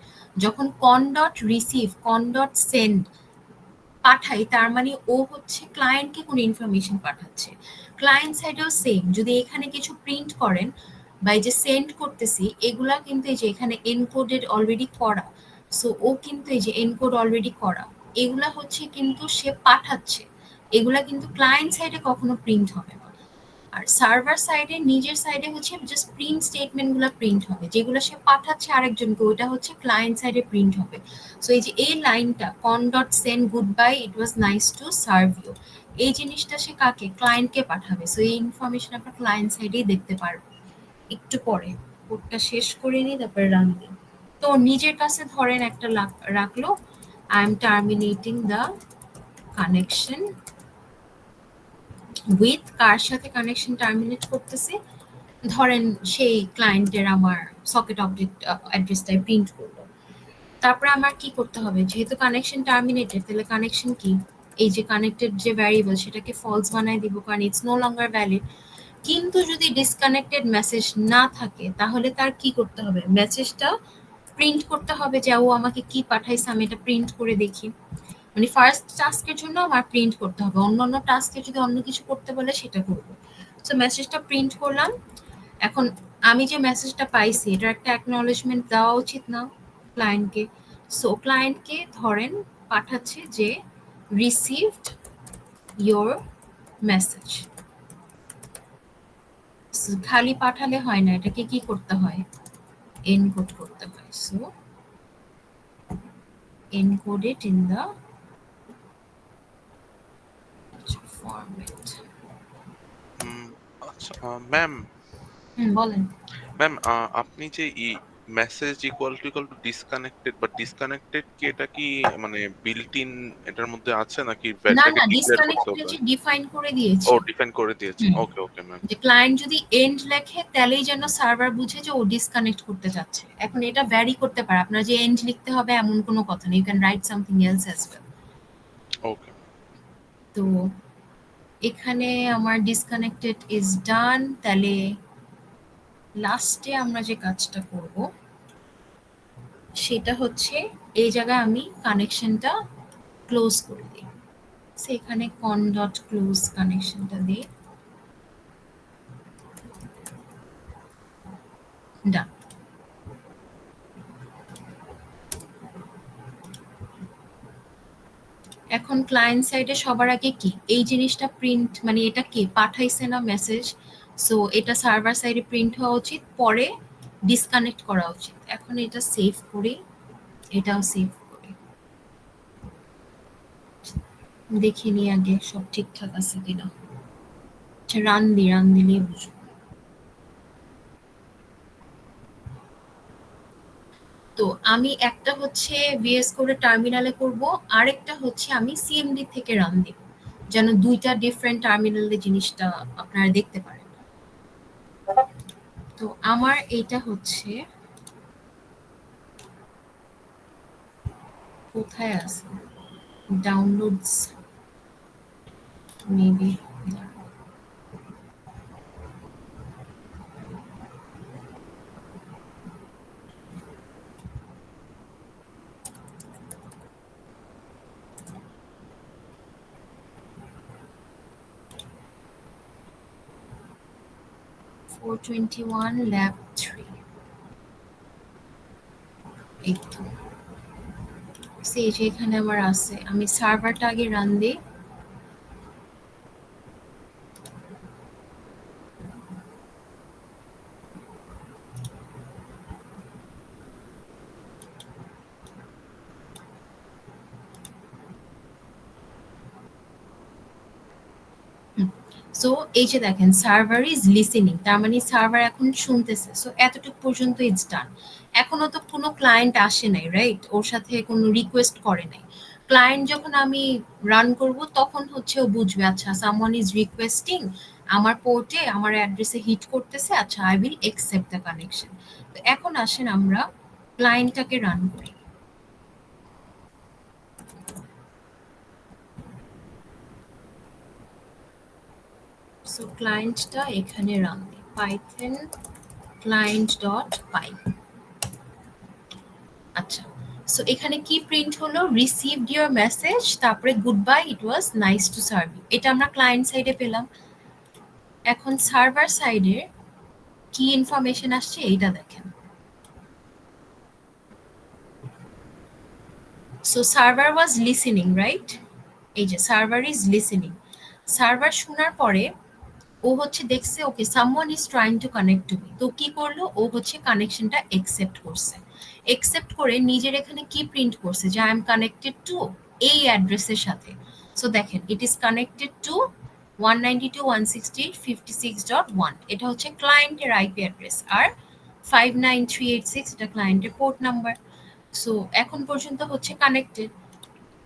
যখন কন ডট রিসিভ কন ডট সেন্ড পাঠাই তার মানে ও হচ্ছে ক্লায়েন্টকে কোনো ইনফরমেশন পাঠাচ্ছে। ক্লায়েন্ট সাইডেও সেম, যদি এখানে কিছু প্রিন্ট করেন বা এই যে সেন্ড করতেছি এগুলা কিন্তু এই যে এখানে এনকোডেড অলরেডি করা, সো ও কিন্তু এই যে এনকোড অলরেডি করা, এগুলা হচ্ছে কিন্তু সে পাঠাচ্ছে, এগুলা কিন্তু ক্লায়েন্ট সাইডে কখনো প্রিন্ট হবে না। আর সার্ভার সাইডে নিজের সাইডে হচ্ছে জাস্ট প্রিন্ট স্টেটমেন্টগুলো প্রিন্ট হবে, যেগুলো সে পাঠাচ্ছে আরেকজনকে ওইটা হচ্ছে ক্লায়েন্ট সাইডে প্রিন্ট হবে। সো এই যে এই লাইনটা con dot send goodbye, it was nice to serve you, এই জিনিসটা সে কাকে, ক্লায়েন্টকে পাঠাবে। সো এই ইনফরমেশন আপনার ক্লায়েন্ট সাইডেই দেখতে পারবে। একটু পরে কোডটা শেষ করে নিই, তারপরে রান দিই। তো নিজের কাছে ধরেন একটা রাখলো, I am terminating the connection with, কার সাথে কানেকশন টার্মিনেট করতেছে, ধরেন সেই ক্লায়েন্টের আমার সকেট অবজেক্ট অ্যাড্রেসটাই প্রিন্ট করলো। তারপরে আমার কি করতে হবে, যেহেতু কানেকশন টার্মিনেটেড, তাহলে কানেকশন কি, এই যে কানেক্টেড যে ভ্যারিয়েবল সেটাকে ফলস বানাই দিব, কারণ ইটস নো লঙ্গার ভ্যালিড। কিন্তু যদি ডিসকানেক্টেড মেসেজ না থাকে তাহলে তার কি করতে হবে, মেসেজটা প্রিন্ট করতে হবে, যে ও আমাকে কি পাঠাইছে আমি এটা প্রিন্ট করে দেখি। মানে ফার্স্ট টাস্কের জন্য আমার প্রিন্ট করতে হবে, অন্যান্য টাস্কে যদি অন্য কিছু করতে বলে সেটা করবো। সো মেসেজটা প্রিন্ট করলাম। এখন আমি যে মেসেজটা পাইছি এটার একটা অ্যাকনলেজমেন্ট দেওয়া উচিত না ক্লায়েন্টকে। সো ক্লায়েন্টকে ধরেন পাঠাচ্ছে যে রিসিভড ইয়োর মেসেজ, খালি পাঠালে হয় না, এটাকে কি করতে হয়, এনকোড করতে হয়। So encode it in the format. আচ্ছা ম্যাম, বলেন। আপনি যে মেসেজ ইকুয়াল টু ডিসকানেক্টেড বা ডিসকানেক্টেড কি, এটা কি মানে বিল্ট ইন এটার মধ্যে আছে নাকি না ভ্যারিয়েবল না, ডিক্লেয়ার করতে ডিসকানেক্টেড হবে? যে ডিফাইন করে ও দিয়েছি। ডিফাইন করে দিয়েছেন, হুম, ওকে ওকে ম্যাম। যে ক্লায়েন্ট যদি এন্ড লেখে তাহলেই যেন সার্ভার বুঝে যে ও ডিসকানেক্ট করতে যাচ্ছে। এখন এটা ভ্যারি করতে পারে, আপনার যে এন্ড লিখতে হবে এমন কোনো কথা নেই, you can write something else as well. Okay. তো এখানে আমার ডিসকানেক্টেড ইজ ডান, তাহলে লাস্টে আমরা যে কাজটা করব সেটা হচ্ছে এই জায়গায় আমি কানেকশনটা ক্লোজ করে দিই। সেখানে কন ডট ক্লোজ কানেকশনটা দিই, ডান। এখন ক্লায়েন্ট সাইডে সবার আগে কি এই জিনিসটা প্রিন্ট, মানে এটা কে পাঠাইছে না মেসেজ, সো এটা সার্ভার সাইডে প্রিন্ট হওয়া উচিত, পরে ডিসকানেক্ট করা উচিত। এখন এটা সেভ করি, এটাও সেভ করি, দেখে নিই আগে সব ঠিকঠাক আছে কিনা। রান দিলেই বুঝবো। তো আমি একটা হচ্ছে ভিএস করে টার্মিনালে করব, আরেকটা হচ্ছে আমি সিএমডি থেকে রান দিব, যেন দুইটা ডিফারেন্ট টার্মিনালে জিনিসটা আপনারা দেখতে পারেন। তো আমার এটা হচ্ছে কোথায় আছে, ডাউনলোডস মেবি, 421 ল্যাব 3, এই তো সেই যে এখানে আমার আছে। আমি সার্ভারটা আগে রান দিই। সো এই যে দেখেন সার্ভার ইজ লিসেনিং, তার মানে সার্ভার এখন শুনতেছে। সো এতটুকু পর্যন্ত ইটস ডান। এখনো তো কোনো ক্লায়েন্ট আসে নাই, রাইট, ওর সাথে কোনো রিকোয়েস্ট করে নাই। ক্লায়েন্ট যখন আমি রান করব তখন হচ্ছে ও বুঝবে, আচ্ছা সামওয়ান ইজ রিকোয়েস্টিং, আমার পোর্টে আমার অ্যাড্রেসে হিট করতেছে, আচ্ছা I will accept the connection. তো এখন আসেন আমরা ক্লায়েন্টটাকে রান করি। সো ক্লায়েন্টটা এখানে রান দিই, পাইথন ক্লায়েন্ট ডট পাই। আচ্ছা, সো এখানে কি প্রিন্ট হলো, রিসিভড ইওর মেসেজ, তারপরে goodbye, it was nice to serve you, এটা আমরা ক্লায়েন্ট সাইডে পেলাম। এখন সার্ভার সাইডে কি ইনফরমেশন আসছে এইটা দেখেন। সো সার্ভার ওয়াজ লিসেনিং, রাইট, এই যে সার্ভার ইজ লিসেনিং। সার্ভার শোনার পরে ও হচ্ছে দেখছে okay someone is trying to connect to me, তো কি করলো, ও হচ্ছে কানেকশনটা একসেপ্ট করছে। একসেপ্ট করে নিজের এখানে কি প্রিন্ট করছে যে আই এম কানেক্টেড টু এই অ্যাড্রেসের সাথে। সো দেখেন ইট ইজ কানেক্টেড টু 192.168.56.1, এটা হচ্ছে ক্লায়েন্টের আইপি অ্যাড্রেস, আর 59386 এটা ক্লায়েন্টের পোর্ট নাম্বার। সো এখন পর্যন্ত হচ্ছে কানেক্টেড।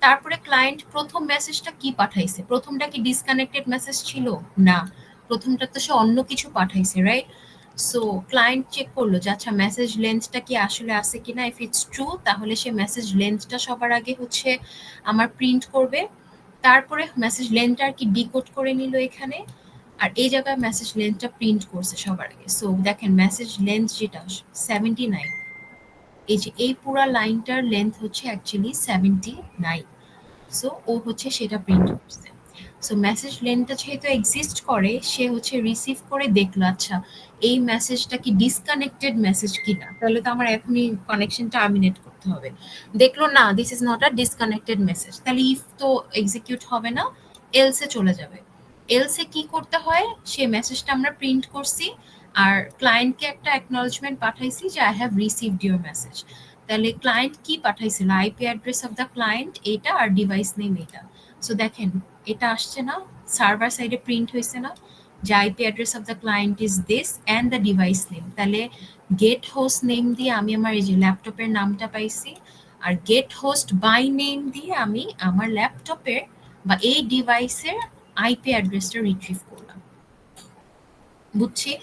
তারপরে ক্লায়েন্ট প্রথম মেসেজটা কি পাঠাইছে, প্রথমটা কি ডিসকানেক্টেড মেসেজ ছিল? না, প্রথমটা তো সে অন্য কিছু পাঠাইছে, রাইট? সো ক্লায়েন্ট চেক করলো যে আচ্ছা মেসেজ লেন্থটা কি আসলে আছে কিনা, ইফ ইটস ট্রু তাহলে সে মেসেজ লেন্থটা সবার আগে হচ্ছে আমার প্রিন্ট করবে। তারপরে মেসেজ লেন্থটা আর কি ডিকোড করে নিল এখানে, আর এই জায়গায় মেসেজ লেন্থটা প্রিন্ট করছে সবার আগে। সো দেখেন মেসেজ লেন্থ যেটা 79, এই যে এই পুরা লাইনটার লেন্থ হচ্ছে অ্যাকচুয়ালি 79। সো ও হচ্ছে সেটা প্রিন্ট করছে। সো মেসেজ লেনটা যেহেতু এক্সিস্ট করে, সে হচ্ছে রিসিভ করে দেখলো আচ্ছা এই মেসেজটা কি ডিসকানেক্টেড মেসেজ কিনা, তাহলে তো আমার এখনই কানেকশন টার্মিনেট করতে হবে। দেখলো না, this is not a disconnected message, তাহলে ইফ তো এক্সিকিউট হবে না, এলসে চলে যাবে। এলসে কি করতে হয়, সে মেসেজটা আমরা প্রিন্ট করছি আর ক্লায়েন্টকে একটা অ্যাকনলেজমেন্ট পাঠাইছি যে I have received your message. তাহলে ক্লায়েন্ট কি পাঠাইছিল, IP address of the client এটা আর ডিভাইস নেম এটা। সো দেখেন এটা আসছে না, সার্ভার সাইডে প্রিন্ট হয়েছে না যে IP address of the client is this and the device name. তাহলে গেট হোস্ট নেম দিয়ে আমি আমার এই যে ল্যাপটপের নামটা পাইছি, আর গেট হোস্ট বাই নেম দিয়ে আমি আমার ল্যাপটপের বা এই ডিভাইসের আইপি অ্যাড্রেসটা রিট্রিভ করলাম। বুঝছি?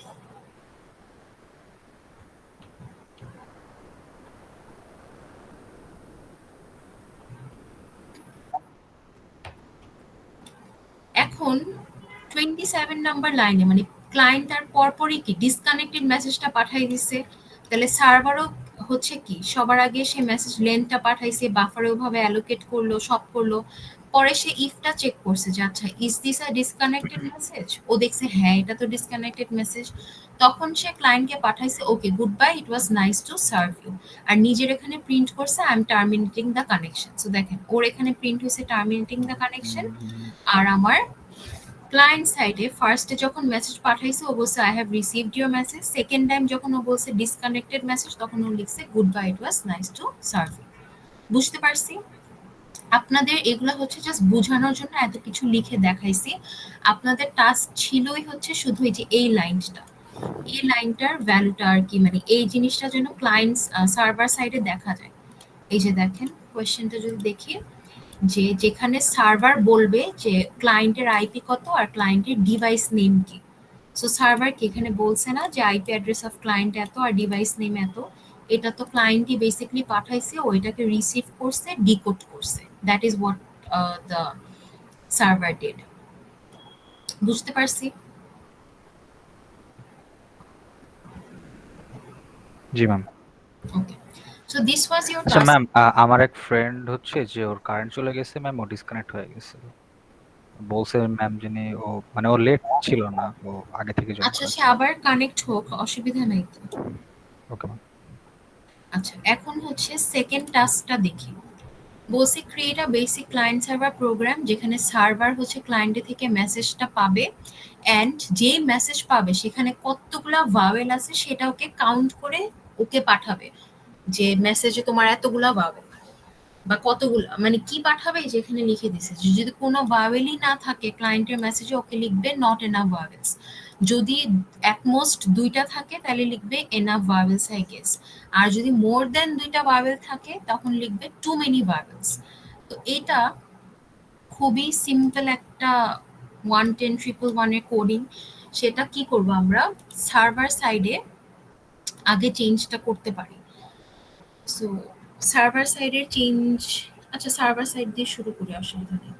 এখন 27 নাম্বার লাইনে মানে ক্লায়েন্ট তার পরপরই কি ডিসকানেক্টেড মেসেজটা পাঠাই দিছে, তাহলে সার্ভারও হচ্ছে কি সবার আগে সে মেসেজ লেন্থটা পাঠাইছে, বাফারে ওভাবে অ্যালোকেট করলো, সব করলো। পরে সে ইফটা চেক করছে যে আচ্ছা is this a disconnected message, ও দেখছে হ্যাঁ এটা তো ডিসকানেক্টেড মেসেজ। তখন সে ক্লায়েন্টকে পাঠাইছে okay goodbye, it was nice to serve you, আর নিজের এখানে প্রিন্ট করছে I am terminating the connection. So দেখেন ওর এখানে প্রিন্ট হয়েছে টার্মিনেটিং দ্য কানেকশন, আর আমার ক্লায়েন্ট সাইডে ফার্স্টে যখন মেসেজ পাঠাইছে ও বলছে I have received your message, second time যখন ও বলছে ডিসকানেক্টেড মেসেজ তখন ও লিখছে goodbye, it was nice to serve you. বুঝতে পারছি? আপনাদের এগুলো হচ্ছে জাস্ট বোঝানোর জন্য এত কিছু লিখে দেখাইছি। আপনাদের টাস্ক ছিলই হচ্ছে শুধু এই যে এই লাইনটা, এই লাইনটার ভ্যালুটা আর কি, মানে এই জিনিসটা যেন ক্লায়েন্ট সার্ভার সাইডে দেখা যায়। এই যে দেখেন কোয়েশ্চেনটা যদি দেখি, যে যেখানে সার্ভার বলবে যে ক্লায়েন্টের আইপি কত আর ক্লায়েন্টের ডিভাইস নেম কি। সো সার্ভার কি এখানে বলছে না যে আইপি অ্যাড্রেস অফ ক্লায়েন্ট এত আর ডিভাইস নেম এত, এটা তো ক্লায়েন্টই বেসিক্যালি পাঠাইছে, ওইটাকে রিসিভ করছে, ডিকোড করছে। That is what the server did. বুঝতে পারছি? জি ma'am. Okay, so this was your আচ্ছা টাস্ক। ম্যাম, আমার এক ফ্রেন্ড হচ্ছে যে ওর কারেন্ট চলে গেছে ম্যাম, ও ডিসকানেক্ট হয়ে গেছে। বলছে ম্যাম যিনি ও মানে ও লেট ছিল না, ও আগে থেকে জয়েন আচ্ছা সে করেছে। আবার কানেক্ট হোক, অসুবিধা নাই তো। Okay ma'am. আচ্ছা এখন হচ্ছে সেকেন্ড টাস্কটা দেখি। বলছি create a basic client server program, যেখানে সার্ভার হচ্ছে ক্লায়েন্টের থেকে মেসেজটা পাবে অ্যান্ড যে মেসেজ পাবে সেখানে কতগুলা ভাওয়েল আছে সেটা ওকে কাউন্ট করে ওকে পাঠাবে, যে মেসেজে তোমার এতগুলা ভাওয়েল বা কতগুলা মানে কি পাঠাবে যেখানে লিখে দিছে। যদি কোনো ভাওয়েলই না থাকে ক্লায়েন্টের মেসেজে, ওকে লিখবে নট এনাফ ভাওয়েলস। যদি অ্যাটমোস্ট দুইটা থাকে তাহলে লিখবে এনাফ ভাওয়েলস আই গেস। আর যদি মোর দেন দুইটা ভাওয়েল থাকে তখন লিখবে টু মেনি ভাওয়েলস। তো এটা খুবই সিম্পল একটা 110.111 এর কোডিং। সেটা কি করব আমরা সার্ভার সাইডে আগে চেঞ্জটা করতে পারি। সো সার্ভার সাইডের চেঞ্জ, আচ্ছা সার্ভার সাইড দিয়ে শুরু করি, অসুবিধা নেই।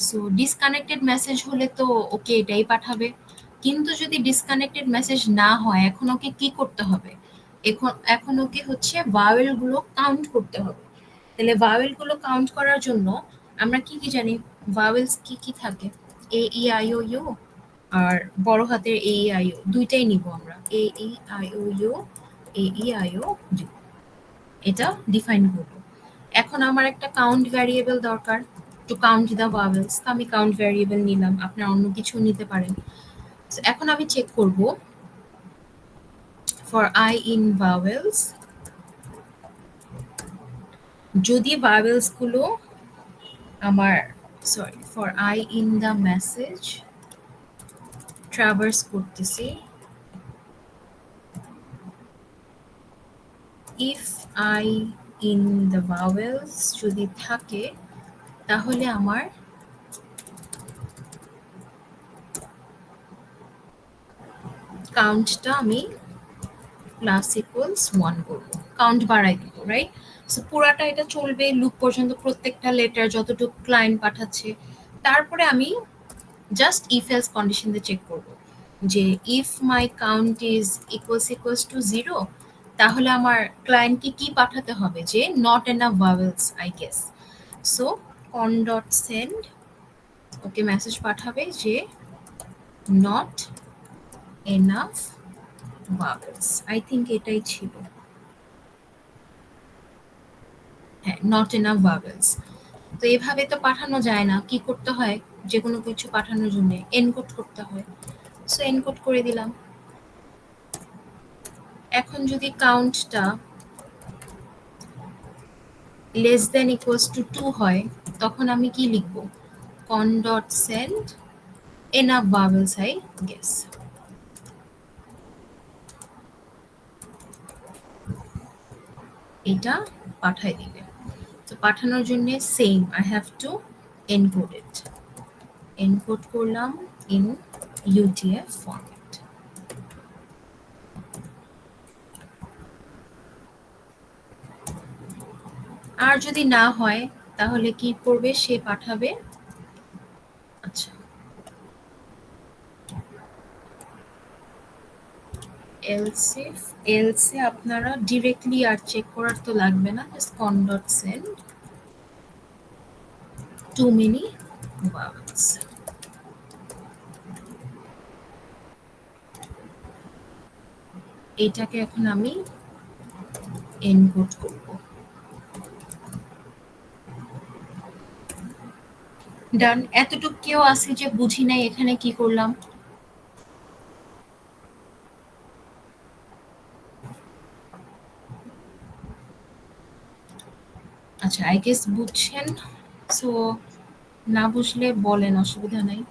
সো ডিসকানেক্টেড মেসেজ হলে তো ওকে এটাই পাঠাবে, কিন্তু যদি ডিসকানেক্টেড মেসেজ না হয় এখন ওকে কি করতে হবে, এখন এখন ওকে হচ্ছে ভাওয়েল গুলো কাউন্ট করতে হবে। তাহলে ভাওয়েল গুলো কাউন্ট করার জন্য আমরা কি কি জানি, ভাওয়েলস কি কি থাকে, এ ই আই ও ইউ আর বড় হাতের এ ই আই ও দুইটাই নিব আমরা, A E I O U, A E I O U, এটা ডিফাইন করব। এখন আমার একটা কাউন্ট ভ্যারিয়েবল দরকার টু কাউন্ট দ্য ভাওয়েলস, তো আমি কাউন্ট ভ্যারিয়েবল নিলাম, আপনার অন্য কিছু নিতে পারেন। So, এখন আমি চেক করব ফর আই ইন ভাওয়েলস, যদি ভাওয়েলস গুলো আমার sorry for i in the message traverse করতেছি, if i in the vowels যদি থাকে তাহলে আমার কাউন্টটা আমি প্লাস ইকুয়ালস 1 করব, কাউন্ট বাড়াই দিব, রাইট? সো পুরাটা এটা চলবে লুপ পর্যন্ত, প্রত্যেকটা লেটার যতটুকু ক্লায়েন্ট পাঠাচ্ছে। তারপরে আমি জাস্ট ইফ এলস কন্ডিশন দিয়ে চেক করব যে if my count is equals to 0, তাহলে আমার ক্লায়েন্টকে কি পাঠাতে হবে, যে not enough vowels I guess. So কন ডট সেন্ড, ওকে মেসেজ পাঠাবে যে not enough vowels, I think এটাই ছিল, হ্যাঁ নট এনাফ ভাওয়েলস। তো এভাবে তো পাঠানো যায় না, কি করতে হয়, যে কোনো কিছু পাঠানোর জন্য এনকোড করতে হয়। সো এনকোড করে দিলাম। এখন যদি কাউন্টটা লেস দেন ইকুয়ালস টু 2 হয়, তখন আমি কি লিখব, কন dot send enough vowels I guess. এটা পাঠাই দিবে। তো পাঠানোর জন্য same I have two encode it, encode করলাম ইন UTF ফরম্যাট। আর যদি না হয় তাহলে কি করবে, সে পাঠাবে, আচ্ছা এলসে আপনারা ডিরেক্টলি আর চেক করার তো লাগবে না, জাস্ট কন dot send to many vowels. এটাকে এখন আমি এনকোড করব। ডান। এতটুকু কেউ আছে যে বুঝি নাই এখানে কি করলাম? আচ্ছা আই গেস বুঝছেন, সো না বুঝলে বলেন, অসুবিধা নাই।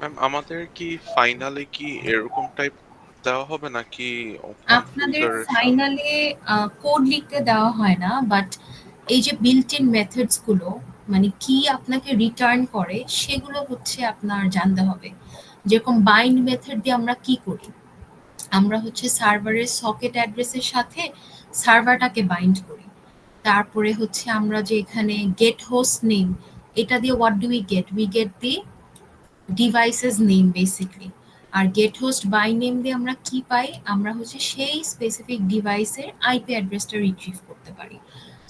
ম্যাম আমাদের কি ফাইনালে কি এরকম টাইপ দেওয়া হবে নাকি আপনাদের কনফিগারেশন? ফাইনালে কোড লিখতে দেওয়া হয় না, বাট এই যে বিল্ট ইন মেথডস গুলো মানে কি আপনাকে রিটার্ন করে সেগুলো হচ্ছে আপনার জানতে হবে। যেরকম বাইন্ড মেথড দিয়ে আমরা কি করি, আমরা হচ্ছে সার্ভারের সকেট অ্যাড্রেসের সাথে সার্ভারটাকে বাইন্ড করি। তারপরে হচ্ছে আমরা যে এখানে গেট হোস্ট নেম, এটা দিয়ে what do we get the devices name basically. আর গেট হোস্ট বাই নেম দিয়ে আমরা কি পাই, আমরা হচ্ছে সেই স্পেসিফিক ডিভাইসের আইপি অ্যাড্রেসটা রিট্রিভ করতে পারি।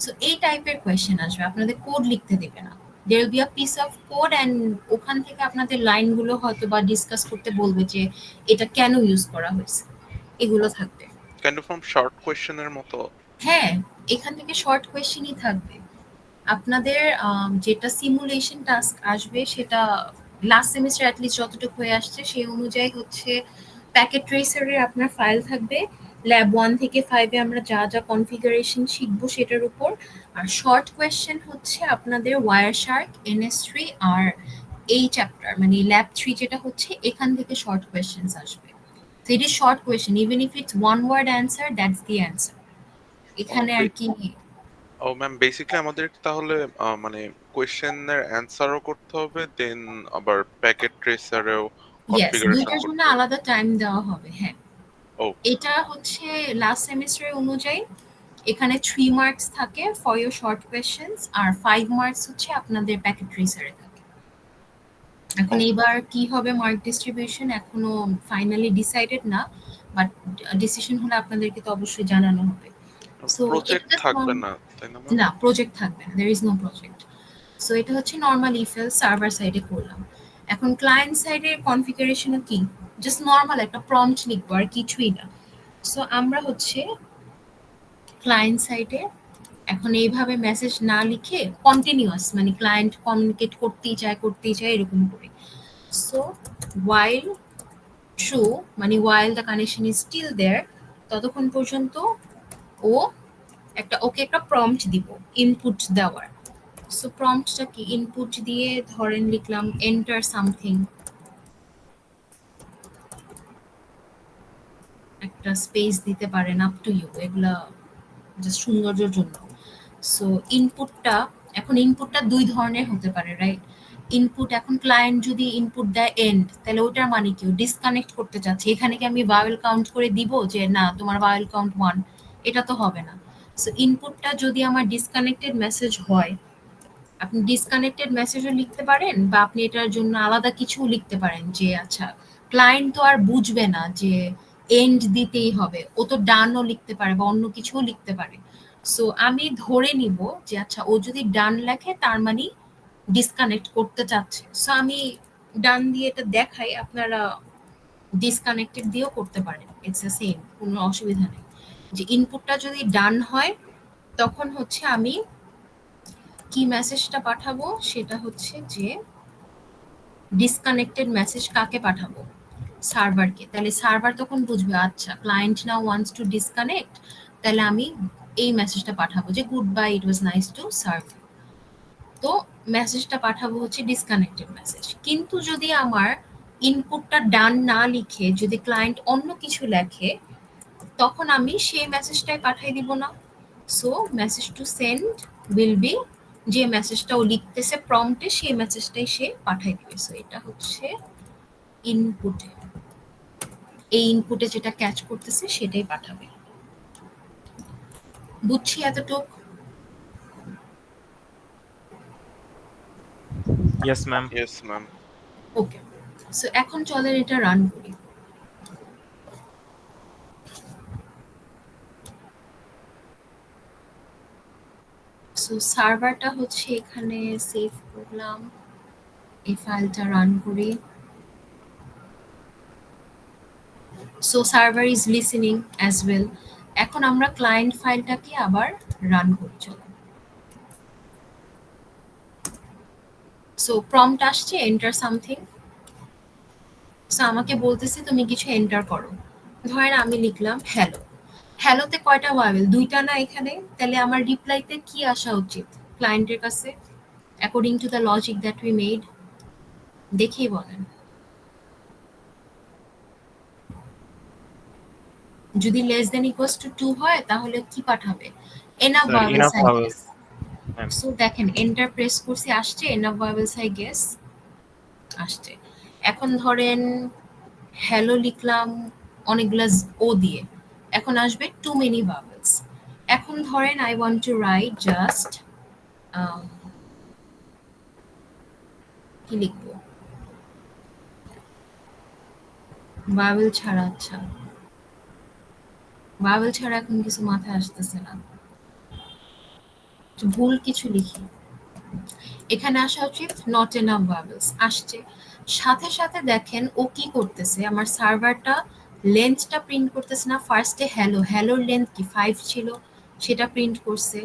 সো এই টাইপের কোয়েশ্চেন আসবে, আপনাদের কোড লিখতে দেবে না, there will be a piece of code and ওখান থেকে আপনাদের লাইনগুলো হয়তো বা ডিসকাস করতে বলবে যে এটা কেন ইউজ করা হয়েছে, এগুলো থাকবে। কাইন্ড অফ ফ্রম শর্ট কোয়েশ্চেনের মতো? হ্যাঁ, এখান থেকে শর্ট কোয়েশ্চেনই থাকবে। আপনাদের যেটা সিমুলেশন টাস্ক আসবে সেটা লাস্ট সেমিস্টার অ্যাটলিস্ট যতটুকু হয়ে আসছে সেই অনুযায়ী হচ্ছে প্যাকেট ট্রেসারের আপনার ফাইল থাকবে। ল্যাব 1 থেকে 5 এ আমরা যা যা কনফিগারেশন শিখবো সেটার উপর। আর শর্ট কোয়েশ্চেন হচ্ছে আপনাদের ওয়ারশার্ক, NS3 আর এই চ্যাপ্টার মানে ল্যাব 3 যেটা হচ্ছে এখান থেকে শর্ট কোয়েশ্চেনস আসবে। So it is short question, even if it's one word answer, that's the answer. এখানে আর কি ও ম্যাম বেসিক্যালি আমাদের তাহলে মানে কোয়েশ্চেনের অ্যান্সারও করতে হবে, দেন আবার প্যাকেট ট্রেসারেও ইয়েস, কনফিগারেশন দুইটার জন্য করতে হবে। আলাদা টাইম দেওয়া হবে। হ্যাঁ, ও এটা হচ্ছে লাস্ট সেমিস্টারের অনুযায়ী এখানে 3 মার্কস থাকে ফর ইওর শর্ট কোয়েশ্চেনস আর 5 মার্কস হচ্ছে আপনাদের প্যাকেট ট্রেসারে থাকে। এখন এইবার কি হবে মার্ক ডিস্ট্রিবিউশন এখনো ফাইনালি ডিসাইডেড না, বাট ডিসিশন হলে আপনাদেরকে তো অবশ্যই জানানো হবে। সো প্রজেক্ট এটা থাকবে না তাই না ম্যাম? না, প্রজেক্ট থাকবে না, there is no project. So এটা হচ্ছে নরমাল ইফএল সার্ভার সাইডে করলাম। এখন ক্লায়েন্ট সাইডের কনফিগারেশনও কি, জাস্ট নরমাল একটা প্রম্পট লিখবো আর কিছুই না। সো আমরা হচ্ছে ক্লায়েন্ট সাইডে এখন এইভাবে মেসেজ না লিখে কন্টিনিউয়াস মানে ক্লায়েন্ট কমিউনিকেট করতেই চায় এরকম করে। সো while true মানে while the connection is still there ততক্ষণ পর্যন্ত ও ওকে একটা প্রম্পট দিব ইনপুট দেওয়ার। সো প্রম্পটটা কি, ইনপুট দিয়ে ধরেন লিখলাম এন্টার সামথিং, একটা স্পেস দিতে পারেন, আপ টু ইউ, এগুলা জাস্ট সৌন্দর্যের জন্য। সো ইনপুটটা দুই ধরনের হতে পারে, রাইট? ইনপুট, এখন ক্লায়েন্ট যদি ইনপুট দেয় এন্ড, তাহলে ওটার মানে কি ডিসকানেক্ট করতে চাচ্ছে। এখানে কি আমি ভাওয়েল কাউন্ট করে দিব যে না তোমার ভাওয়েল কাউন্ট 1? এটা তো হবে না। সো ইনপুটটা যদি আমার ডিসকানেক্টেড মেসেজ হয়, আপনি ডিসকানেক্টেড মেসেজও লিখতে পারেন বা আপনি এটার জন্য আলাদা কিছু লিখতে পারেন যে আচ্ছা ক্লায়েন্ট তো আর বুঝবে না যে এন্ড দিতেই হবে, ও তো ডানও লিখতে পারে বা অন্য কিছুও লিখতে পারে। সো আমি ধরে নিব যে আচ্ছা ও যদি ডান লেখে তার মানে ডিসকানেক্ট করতে চাচ্ছে। সো আমি ডান দিয়ে এটা দেখাই, আপনারা ডিসকানেক্টেড দিয়েও করতে পারেন, ইটস দ্য সেম, কোনো অসুবিধা নেই। যে ইনপুটটা যদি ডান হয় তখন হচ্ছে আমি কি মেসেজটা পাঠাবো, সেটা হচ্ছে যে ডিসকানেক্টেড মেসেজ কাকে পাঠাবো, সার্ভারকে। তাহলে সার্ভার তখন বুঝবে আচ্ছা client now wants to disconnect, তাহলে আমি এই মেসেজটা পাঠাবো যে good bye, it was nice to serve. তো মেসেজটা পাঠাবো হচ্ছে ডিসকানেক্টেড মেসেজ। কিন্তু যদি আমার ইনপুটটা ডান না লিখে যদি ক্লায়েন্ট অন্য কিছু লেখে, তখন আমি সেই মেসেজটাই পাঠিয়ে দিব না। So message to send will be, যে মেসেজটা ও লিখতেছে প্রম্পটে সেই মেসেজটাই সে পাঠিয়ে দিবে। সো এটা হচ্ছে ইনপুটে, এই ইনপুটে যেটা ক্যাচ করতেছে সেটাই পাঠাবে। বুঝছি এতটুক? Yes, ma'am. Yes ma'am. Okay, so এখন চলেন এটা রান করি। সো সার্ভারটা হচ্ছে এখানে সেভ করলাম, এই ফাইলটা রান করি। So server is listening as well. এখন আমরা ক্লায়েন্ট ফাইলটাকে আবার রান করি, চলো। সো প্রম্পট আসছে এন্টার সামথিং। সো আমাকে বলতেছে তুমি কিছু এন্টার করো। ধরেন আমি লিখলাম হ্যালো। হ্যালোতে কয়টা ভাওয়েল? দুইটা না এখানে? তাহলে আমার রিপ্লাইতে কি আসা উচিত ক্লায়েন্টের কাছে according to the logic that we made? দেখেই বলেন। যদি লেস দেন ইকুয়ালস টু 2 হয় তাহলে কি পাঠাবে? Enough Sir, vowels enough I vowels, guess. ma'am. So দেখেন এন্টার প্রেস করছি, আসছে এনাফ ভাওয়েলস আই গেস, আসছে। এখন ধরেন হ্যালো লিখলাম অনেকগুলা ও দিয়ে, এখন আসবে টু মেনি ভাওয়েলস। এখন ধরেন I want to right just কি লিখবো, ভাওয়েল ছাড়া। আচ্ছা ভাওয়েল ছাড়া এখন কিছু মাথায় আসতেছে না, তো ভুল কিছু লিখি। এখানে আসা উচিত নট এনাফ ভাওয়েলস, আসছে। সাথে সাথে দেখেন ও কি করতেছে, আমার সার্ভারটা লেন্থটা প্রিন্ট করতেছে না। ফার্স্টে হ্যালো, হ্যালোর লেন্থ কি 5 ছিল, সেটা প্রিন্ট করছে।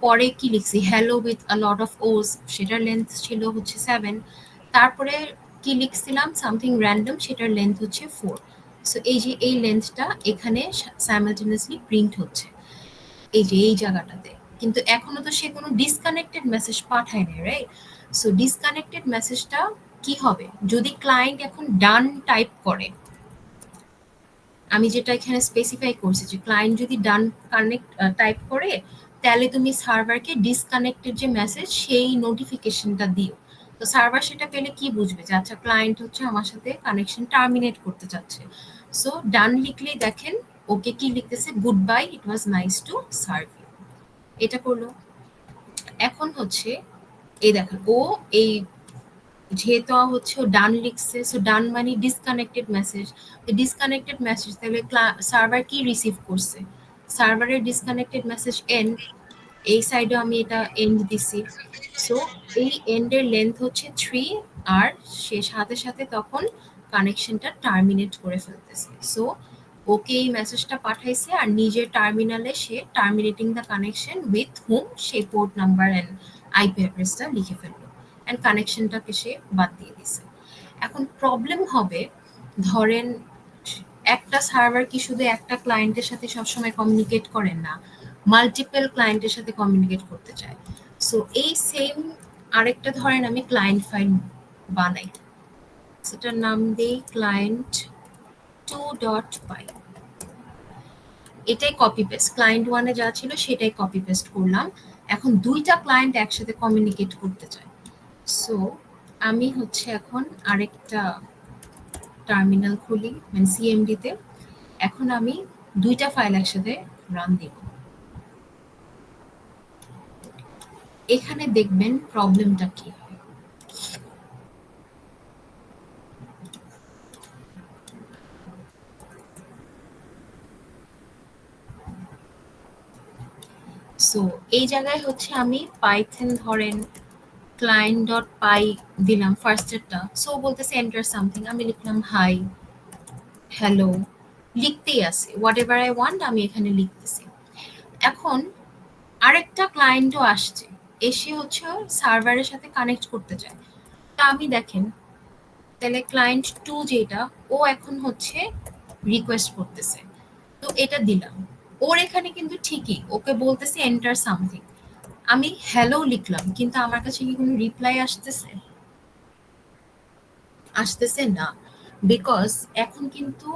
পরে কি লিখছি, hello with a lot of o's, সেটার লেন্থ ছিল হচ্ছে 7। তারপরে কি লিখছিলাম সামথিং র্যান্ডম, সেটার লেন্থ হচ্ছে 4। সো এই যে এই লেন্থটা এখানে সাইমালটেনিয়াসলি প্রিন্ট হচ্ছে এই যে এই জায়গাটাতে। কিন্তু এখনো তো সে কোনো ডিসকানেক্টেড মেসেজ পাঠায় নাই, রাইট? সো ডিসকানেক্টেড মেসেজটা কি হবে, যদি ক্লায়েন্ট এখন ডান টাইপ করে, আমি যেটা এখানে স্পেসিফাই করছি যে ক্লায়েন্ট যদি ডান কানেক্ট টাইপ করে, তাহলে তুমি সার্ভারকে ডিসকানেক্টেড যে মেসেজ সেই নোটিফিকেশনটা দিও। তো সার্ভার সেটা পেলে কি বুঝবে যে আচ্ছা ক্লায়েন্ট হচ্ছে আমার সাথে কানেকশন টার্মিনেট করতে চাচ্ছে। সো ডান লিখলেই দেখেন ওকে কি লিখতেছে, goodbye, it was nice to serve you. এটা করলো। এখন হচ্ছে এই দেখেন ও এই যেহেতু হচ্ছে ও ডান লিখছে, সো ডান মানে ডিসকানেক্টেড মেসেজ। ডিসকানেক্টেড মেসেজ তাহলে সার্ভার কি রিসিভ করছে, সার্ভারের ডিসকানেক্টেড মেসেজ এন্ড, এই সাইডে আমি এটা এন্ড দিছি। সো এই এন্ডের লেন্থ হচ্ছে 3, আর সে সাথে সাথে তখন কানেকশনটা টার্মিনেট করে ফেলতেছে। সো ও ওকে এই মেসেজটা পাঠাইছে আর নিজের টার্মিনালে সে terminating the connection with hmm সেই পোর্ট নাম্বার অ্যান্ড আইপি অ্যাড্রেসটা লিখে ফেললো অ্যান্ড কানেকশনটাকে সে বাদ দিয়ে দিছে। এখন প্রবলেম হবে, ধরেন একটা সার্ভার কি শুধু একটা ক্লায়েন্টের সাথে সবসময় কমিউনিকেট করেন না, মাল্টিপল ক্লায়েন্টের সাথে কমিউনিকেট করতে চায়। সো এই সেম আরেকটা ধরেন আমি ক্লায়েন্ট ফাইল বানাই, সেটার নাম দেই ক্লায়েন্ট 2.py। এটাই কপি পেস্ট, ক্লায়েন্ট ওয়ানে যা ছিল সেটাই কপি পেস্ট করলাম। এখন দুইটা ক্লায়েন্ট একসাথে কমিউনিকেট করতে চায়। সো আমি হচ্ছে এখন আরেকটা টার্মিনাল খুলি মানে সিএমডিতে। এখন আমি দুইটা ফাইল একসাথে রান দিব। এখানে দেখবেন প্রবলেমটা কি হয়। সো এই জায়গায় হচ্ছে আমি পাইথন ধরেন client.py দিলাম ফার্স্টেরটা। সো বলতেছে এন্টার সামথিং, আমি লিখলাম হাই, হ্যালো, লিখতেই আছে হোয়াট এভার আই ওয়ান্ট আমি এখানে লিখতেছি। এখন আরেকটা ক্লায়েন্টও আসছে, এসে হচ্ছে সার্ভারের সাথে কানেক্ট করতে চায়। তা আমি দেখেন তাহলে ক্লায়েন্ট 2 যেটা ও এখন হচ্ছে রিকোয়েস্ট করতেছে, তো এটা দিলাম। ওর এখানে কিন্তু ঠিকই ওকে বলতেছে এন্টার সামথিং, আমি হ্যালো লিখলাম কিন্তু আমার কাছে কি কোনো রিপ্লাই আসতেছে? আসতেছে না, বিকজ এখন কিন্তু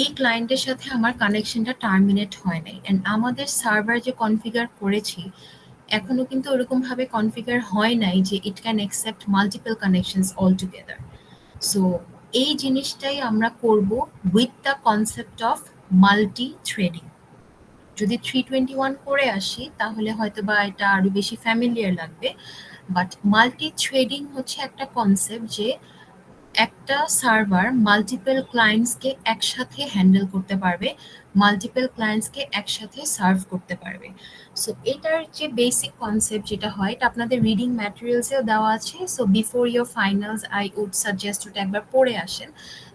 এই ক্লায়েন্টের সাথে আমার কানেকশনটা টার্মিনেট হয় নাই এন্ড আমাদের সার্ভার যে কনফিগার করেছি এখনো কিন্তু ওরকম ভাবে কনফিগার হয় নাই যে it can accept multiple connections all together. So এই জিনিসটাই আমরা করব with the concept of multi threading. যদি 321 করে আসি তাহলে হয়তো বা এটা আরো বেশি ফ্যামিলিয়ার লাগবে, বাট মাল্টি থ্রেডিং হচ্ছে একটা কনসেপ্ট যে একটা সার্ভার মাল্টিপল ক্লায়েন্টসকে একসাথে হ্যান্ডেল করতে পারবে, মাল্টিপল ক্লায়েন্টসকে একসাথে সার্ভ করতে পারবে। সো এটার যে বেসিক কনসেপ্ট যেটা হয় এটা আপনাদের রিডিং ম্যাটেরিয়ালসেও দেওয়া আছে। So before your finals I would suggest ওটা একবার পড়ে আসেন।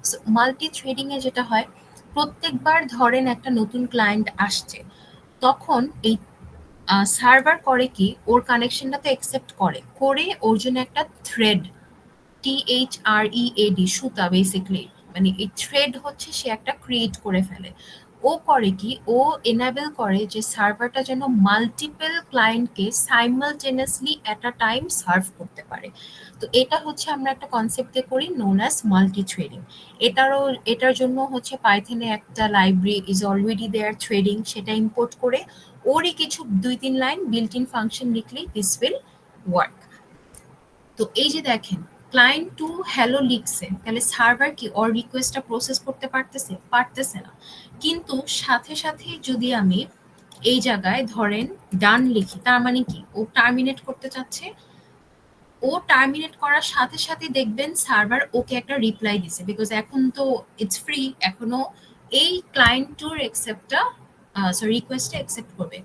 সো মাল্টি থ্রেডিংয়ে যেটা হয়, প্রত্যেকবার ধরেন একটা নতুন ক্লায়েন্ট আসছে, তখন এই সার্ভার করে কি ওর কানেকশনটাতে অ্যাকসেপ্ট করে করে ওর জন্য একটা থ্রেড, THREAD, সুতা বেসিক্যালি, মানে এই থ্রেড হচ্ছে সে একটা ক্রিয়েট করে ফেলে। ও করে কি ও এনাবেল করে যে সার্ভারটা যেন মাল্টিপল ক্লায়েন্টকে সাইমালটেনিয়াসলি এট আ টাইম সার্ভ করতে পারে। তো এটা হচ্ছে আমরা একটা কনসেপ্টে করি নোন অ্যাজ মাল্টি থ্রেডিং। এটার জন্য হচ্ছে পাইথনে একটা library is already there threading, সেটা ইম্পোর্ট করে ওরই কিছু 2-3 লাইন বিল্ট ইন ফাংশন লিখলেই দিস উইল ওয়ার্ক। তো এই যে দেখেন ক্লায়েন্ট 2 হ্যালো লিখছে, তাহলে সার্ভার কি ওর রিকোয়েস্টটা প্রসেস করতে পারতেছে? পারতেছে না। কিন্তু সাথে সাথে যদি আমি এই জায়গায় ধরেন ডান লিখি, তার মানে কি ও টার্মিনেট করতে চাচ্ছে। ও টার্মিনেট করার সাথে সাথে দেখবেন সার্ভার ওকে একটা রিপ্লাই দিছে, বিকজ এখন তো ইটস ফ্রি, এখনো এই ক্লায়েন্ট টুর অ্যাকসেপ্টটা সরি রিকোয়েস্টটা অ্যাকসেপ্ট করবে।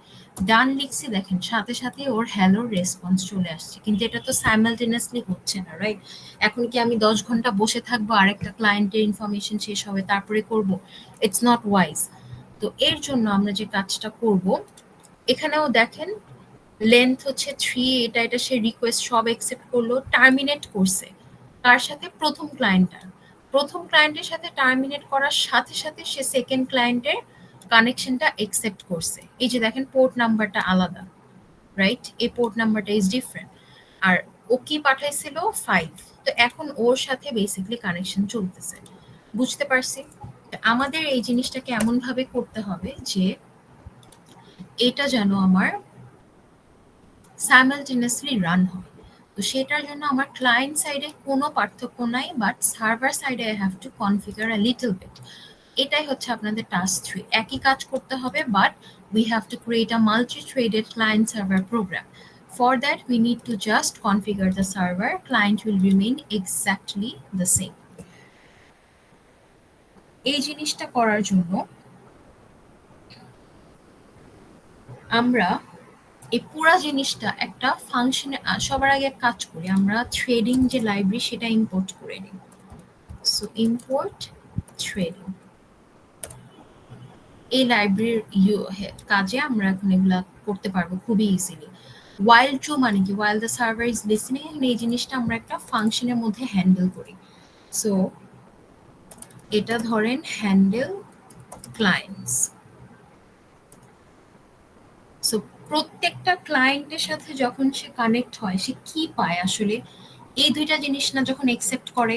ডান লিখছি দেখেন সাথে সাথে ওর হ্যালোর রেসপন্স চলে আসছে, কিন্তু এটা তো সাইমালটেনিয়াসলি হচ্ছে না, রাইট? এখন কি আমি 10 ঘন্টা বসে থাকবো আরেকটা ক্লায়েন্টের ইনফরমেশন শেষ হবে তারপরে করব? It's not wise. তো এর জন্য আমরা যে কাজটা করব, এখানেও দেখেন লেন্থ হচ্ছে 3, এটা সে রিকোয়েস্ট সব অ্যাকসেপ্ট করলো, টার্মিনেট করছে তার সাথে প্রথম ক্লায়েন্টের সাথে টার্মিনেট করার সাথে সাথে সে সেকেন্ড ক্লায়েন্টের কানেকশনটা অ্যাকসেপ্ট করছে। এই যে দেখেন পোর্ট নাম্বারটা আলাদা, রাইট? এই পোর্ট নাম্বারটা ইজ ডিফারেন্ট। আর ও কি পাঠাইছিল 5, তো এখন ওর সাথে বেসিক্যালি কানেকশন চলতেছে। বুঝতে পারছি? আমাদের এই জিনিসটাকে এমন ভাবে করতে হবে যে এটা যেন আমার সাইমালটেনিয়াসলি রান হয়। তো সেটার জন্য আমার ক্লায়েন্ট সাইডে কোনো পার্থক্য নাই, বাট সার্ভার সাইডে I have to configure a little bit. এটাই হচ্ছে আপনাদের টাস্ক 3, একই কাজ করতে হবে, but we have to create a multi-threaded client server program. For that we need to just configure the server, client will remain exactly the same. এই জিনিসটা করার জন্য আমরা এই পুরা জিনিসটা একটা ফাংশনে সবার আগে এক কাজ করি, আমরা থ্রেডিং যে লাইব্রেরি সেটা ইম্পোর্ট করে নিই। So import threading. এই লাইব্রেরির কাজে আমরা এখন এগুলা করতে পারবো খুবই ইজিলি। while true মানে কি, while the server is listening, এই জিনিসটা আমরা একটা ফাংশনের মধ্যে হ্যান্ডেল করি। সো এটা ধরেন হ্যান্ডেল ক্লায়েন্টস। সো প্রত্যেকটা ক্লায়েন্টের সাথে যখন সে কানেক্ট হয় সে কি পায় আসলে, এই দুইটা জিনিস না যখন একসেপ্ট করে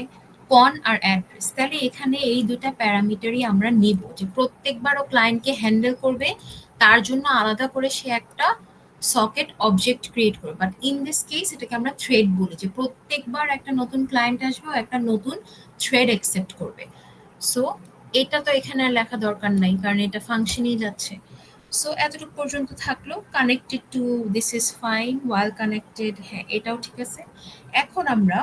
কন আর অ্যাড্রেস, তাহলে এখানে এই দুইটা প্যারামিটারই আমরা নিব যে প্রত্যেকবার ও ক্লায়েন্টকে হ্যান্ডেল করবে, তার জন্য আলাদা করে সে একটা সকেট অবজেক্ট ক্রিয়েট করবে। বাট ইন দিস কেস এটাকে আমরা থ্রেড বলি, যে প্রত্যেকবার একটা নতুন ক্লায়েন্ট আসবে ও একটা নতুন থ্রেড অ্যাকসেপ্ট করবে। সো এটা তো এখানে আর লেখা দরকার নাই, কারণ এটা ফাংশনই যাচ্ছে। সো এতটুকু পর্যন্ত থাকলো। Connected to, this is fine. While connected, হ্যাঁ এটাও ঠিক আছে। এখন আমরা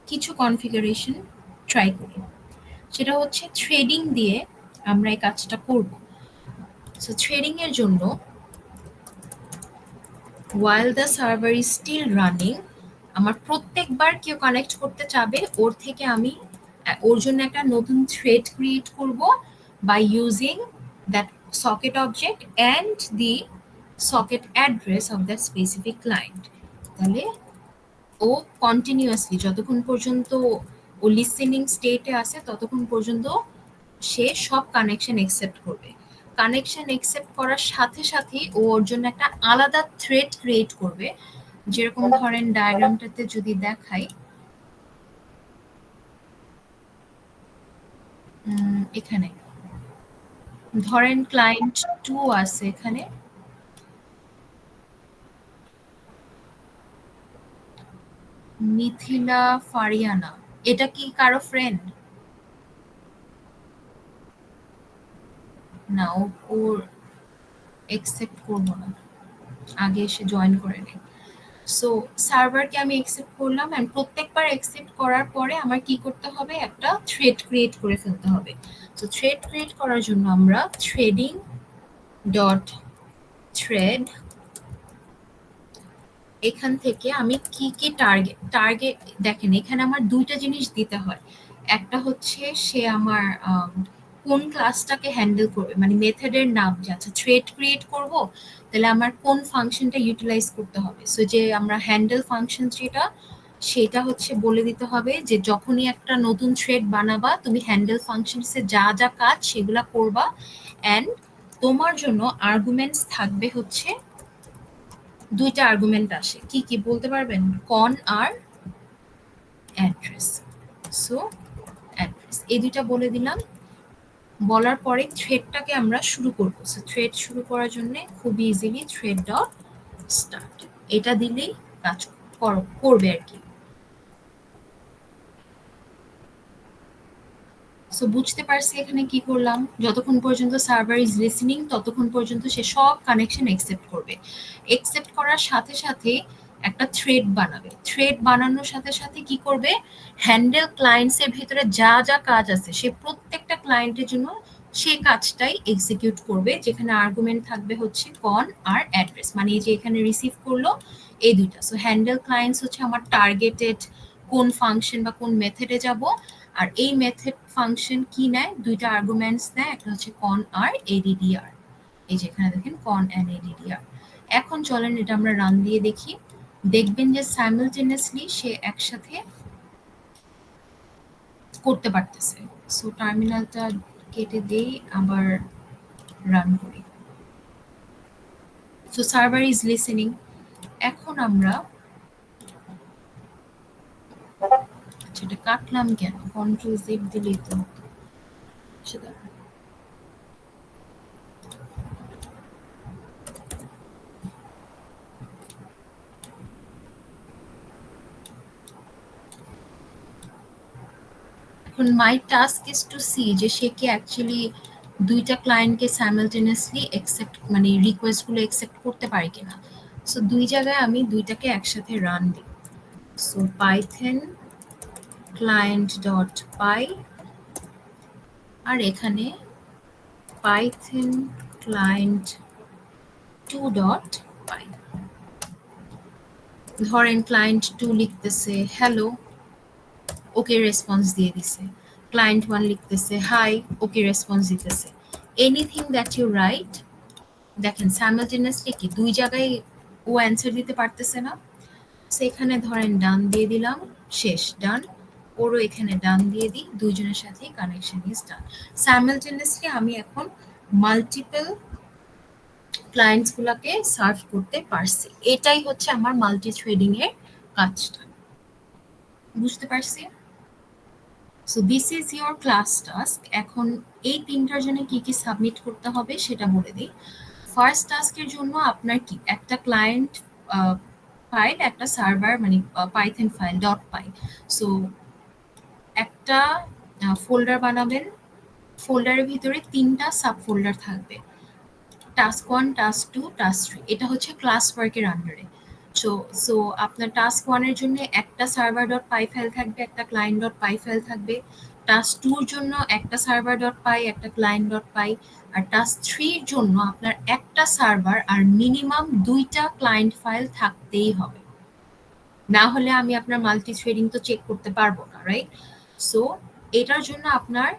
কিছু কনফিগারেশন ট্রাই করি, সেটা হচ্ছে থ্রেডিং দিয়ে আমরা এই কাজটা করব। সো থ্রেডিং এর জন্য while the server is still running, আমার প্রত্যেকবার কেউ কানেক্ট করতে চাবে ওর থেকে আমি ওর জন্য একটা নতুন থ্রেড ক্রিয়েট করব by using that socket object and the socket address of that specific client। তাহলে ও কন্টিনিউয়াসলি যতক্ষণ পর্যন্ত ও লিসেনিং স্টেটে আছে ততক্ষণ পর্যন্ত সে সব কানেকশন একসেপ্ট করবে। কানেকশন একসেপ্ট করার সাথে সাথে ও ওর জন্য একটা আলাদা থ্রেড ক্রিয়েট করবে। যেরকম ধরেন ডায়াগ্রামটাতে যদি দেখাই, এখানে ধরেন ক্লায়েন্ট 2 আছে এখানে, মিথিলা ফারিয়ানা, এটা কি কারো ফ্রেন্ড? না, ওর একসেপ্ট করবো না, আগে এসে জয়েন করে নেই। সো সার্ভারকে আমি একসেপ্ট করলাম, এন্ড প্রত্যেকবার একসেপ্ট করার পরে আমার কি করতে হবে, একটা থ্রেড ক্রিয়েট করে ফেলতে হবে। সো থ্রেড ক্রিয়েট করার জন্য আমরা থ্রেডিং ডট থ্রেড, এখান থেকে আমি কি কি টার্গেট দেখেন এখানে আমার দুইটা জিনিস দিতে হয়। একটা হচ্ছে সে আমার কোন ক্লাসটাকে হ্যান্ডেল করবে, মানে মেথডের নাম, যে আচ্ছা থ্রেড ক্রিয়েট করব তাহলে আমার কোন ফাংশনটা ইউটিলাইজ করতে হবে। সো যে আমরা হ্যান্ডেল ফাংশন যেটা, সেটা হচ্ছে বলে দিতে হবে যে যখনই একটা নতুন থ্রেড বানাবা তুমি হ্যান্ডেল ফাংশনসে যা যা কাজ সেগুলা করবা, অ্যান্ড তোমার জন্য আর্গুমেন্টস থাকবে হচ্ছে দুইটা আর্গুমেন্ট আসে, কি কি বলতে পারবেন? কন আর অ্যাড্রেস। সো অ্যাড্রেস এই দুইটা বলে দিলাম। বলার পরে থ্রেডটাকে আমরা শুরু করব। সো থ্রেড শুরু করার জন্য খুব ইজিলি থ্রেড ডট স্টার্ট এটা দিলেই কাজ করবে আর কি। সো বুঝতে পারছি এখানে কি করলাম, যতক্ষণ পর্যন্ত সার্ভার ইজ লিসেনিং ততক্ষণ পর্যন্ত সে সব কানেকশন একসেপ্ট করবে। একসেপ্ট করার সাথে সাথে একটা থ্রেড বানাবে। থ্রেড বানানোর সাথে সাথে কি করবে, হ্যান্ডেল ক্লায়েন্টস এর ভিতরে যা যা কাজ আছে সে প্রত্যেকটা ক্লায়েন্টের জন্য সে কাজটাই এক্সিকিউট করবে, যেখানে আর্গুমেন্ট থাকবে হচ্ছে কন আর অ্যাড্রেস, মানে এই যে এখানে রিসিভ করলো এই দুইটা। সো হ্যান্ডেল ক্লায়েন্টস হচ্ছে আমার টার্গেটেড কোন ফাংশন বা কোন মেথডে যাব, আর এই মেথড ফাংশন কি নেয়, দুইটা আর্গুমেন্টস নেয়, একটা হচ্ছে কন আর এডিডিআর। এই যে এখানে দেখেন কন এন্ড এডিডিআর। এখন চলেন এটা আমরা রান দিয়ে দেখি, দেখবেন যে সাইমালটেনিয়াসলি সে একসাথে করতে পারতেছে। সো টার্মিনালটা কেটে দেই, আবার রান করি। So server is listening. এখন আমরা সেটা কাটলাম কেন, কন্ট্রোল জেড দিলেই তো সেটা। এখন মাই টাস্ক ইজ টু সি যে সে কি অ্যাকচুয়ালি দুইটা ক্লায়েন্টকে সাইমালটেনিয়াসলি অ্যাকসেপ্ট, মানে রিকোয়েস্টগুলো অ্যাকসেপ্ট করতে পারে কিনা। সো দুই জায়গায় আমি দুইটাকে একসাথে রান দিই। সো পাইথন ক্লায়েন্ট ডট পাই, আর এখানে পাইথন ক্লায়েন্ট 2 ডট পাই। ধরেন ক্লায়েন্ট 2 লিখতেছে হ্যালো, ওকে রেসপন্স দিয়ে দিছে। ক্লায়েন্ট 1 লিখতেছে হাই, ওকে রেসপন্স দিতেছে। এনিথিং দ্যাট ইউ রাইট, দেখেন সাইমালটেনিয়াসলি কি দুই জায়গায় ও অ্যান্সার দিতে পারতেছে না। সেখানে ধরেন ডান দিয়ে দিলাম, শেষ, ডান। ওরও এখানে ডান দিয়ে দিই, দুইজনের সাথে কানেকশন ইজ ডান। সাইমালটেনিয়াসলি আমি এখন মাল্টিপল ক্লায়েন্টস গুলাকে সার্ভ করতে পারছি। এটাই হচ্ছে আমার মাল্টি থ্রেডিং এর কাজটা। বুঝতে পারছি? So this is your class task. এখন এই তিনটার জন্য কি কি সাবমিট করতে হবে সেটা বলে দিই। ফার্স্ট টাস্কের জন্য আপনার কি একটা ক্লায়েন্ট ফাইল, একটা সার্ভার মানে পাইথন ফাইল ডট পাই। সো একটা ফোল্ডার বানাবেন, ফোল্ডারের ভিতরে ৩টা সাব ফোল্ডার থাকবে, টাস্ক 1, টাস্ক 2, টাস্ক 3। এটা হচ্ছে ক্লাস ওয়ার্কের আন্ডারে। সো সো আপনার টাস্ক 1 এর জন্য একটা সার্ভার ডট পাই ফাইল থাকবে, একটা ক্লায়েন্ট ডট পাই ফাইল থাকবে। টাস্ক 2 এর জন্য একটা সার্ভার ডট পাই, একটা ক্লায়েন্ট ডট পাই। আর টাস্ক 3 এর জন্য আপনার একটা সার্ভার আর মিনিমাম 2টা ক্লায়েন্ট ফাইল থাকতেই হবে। না হলে আমি আপনার মাল্টি থ্রেডিং তো চেক করতে পারবো না, রাইট? সো এটার জন্য আপনার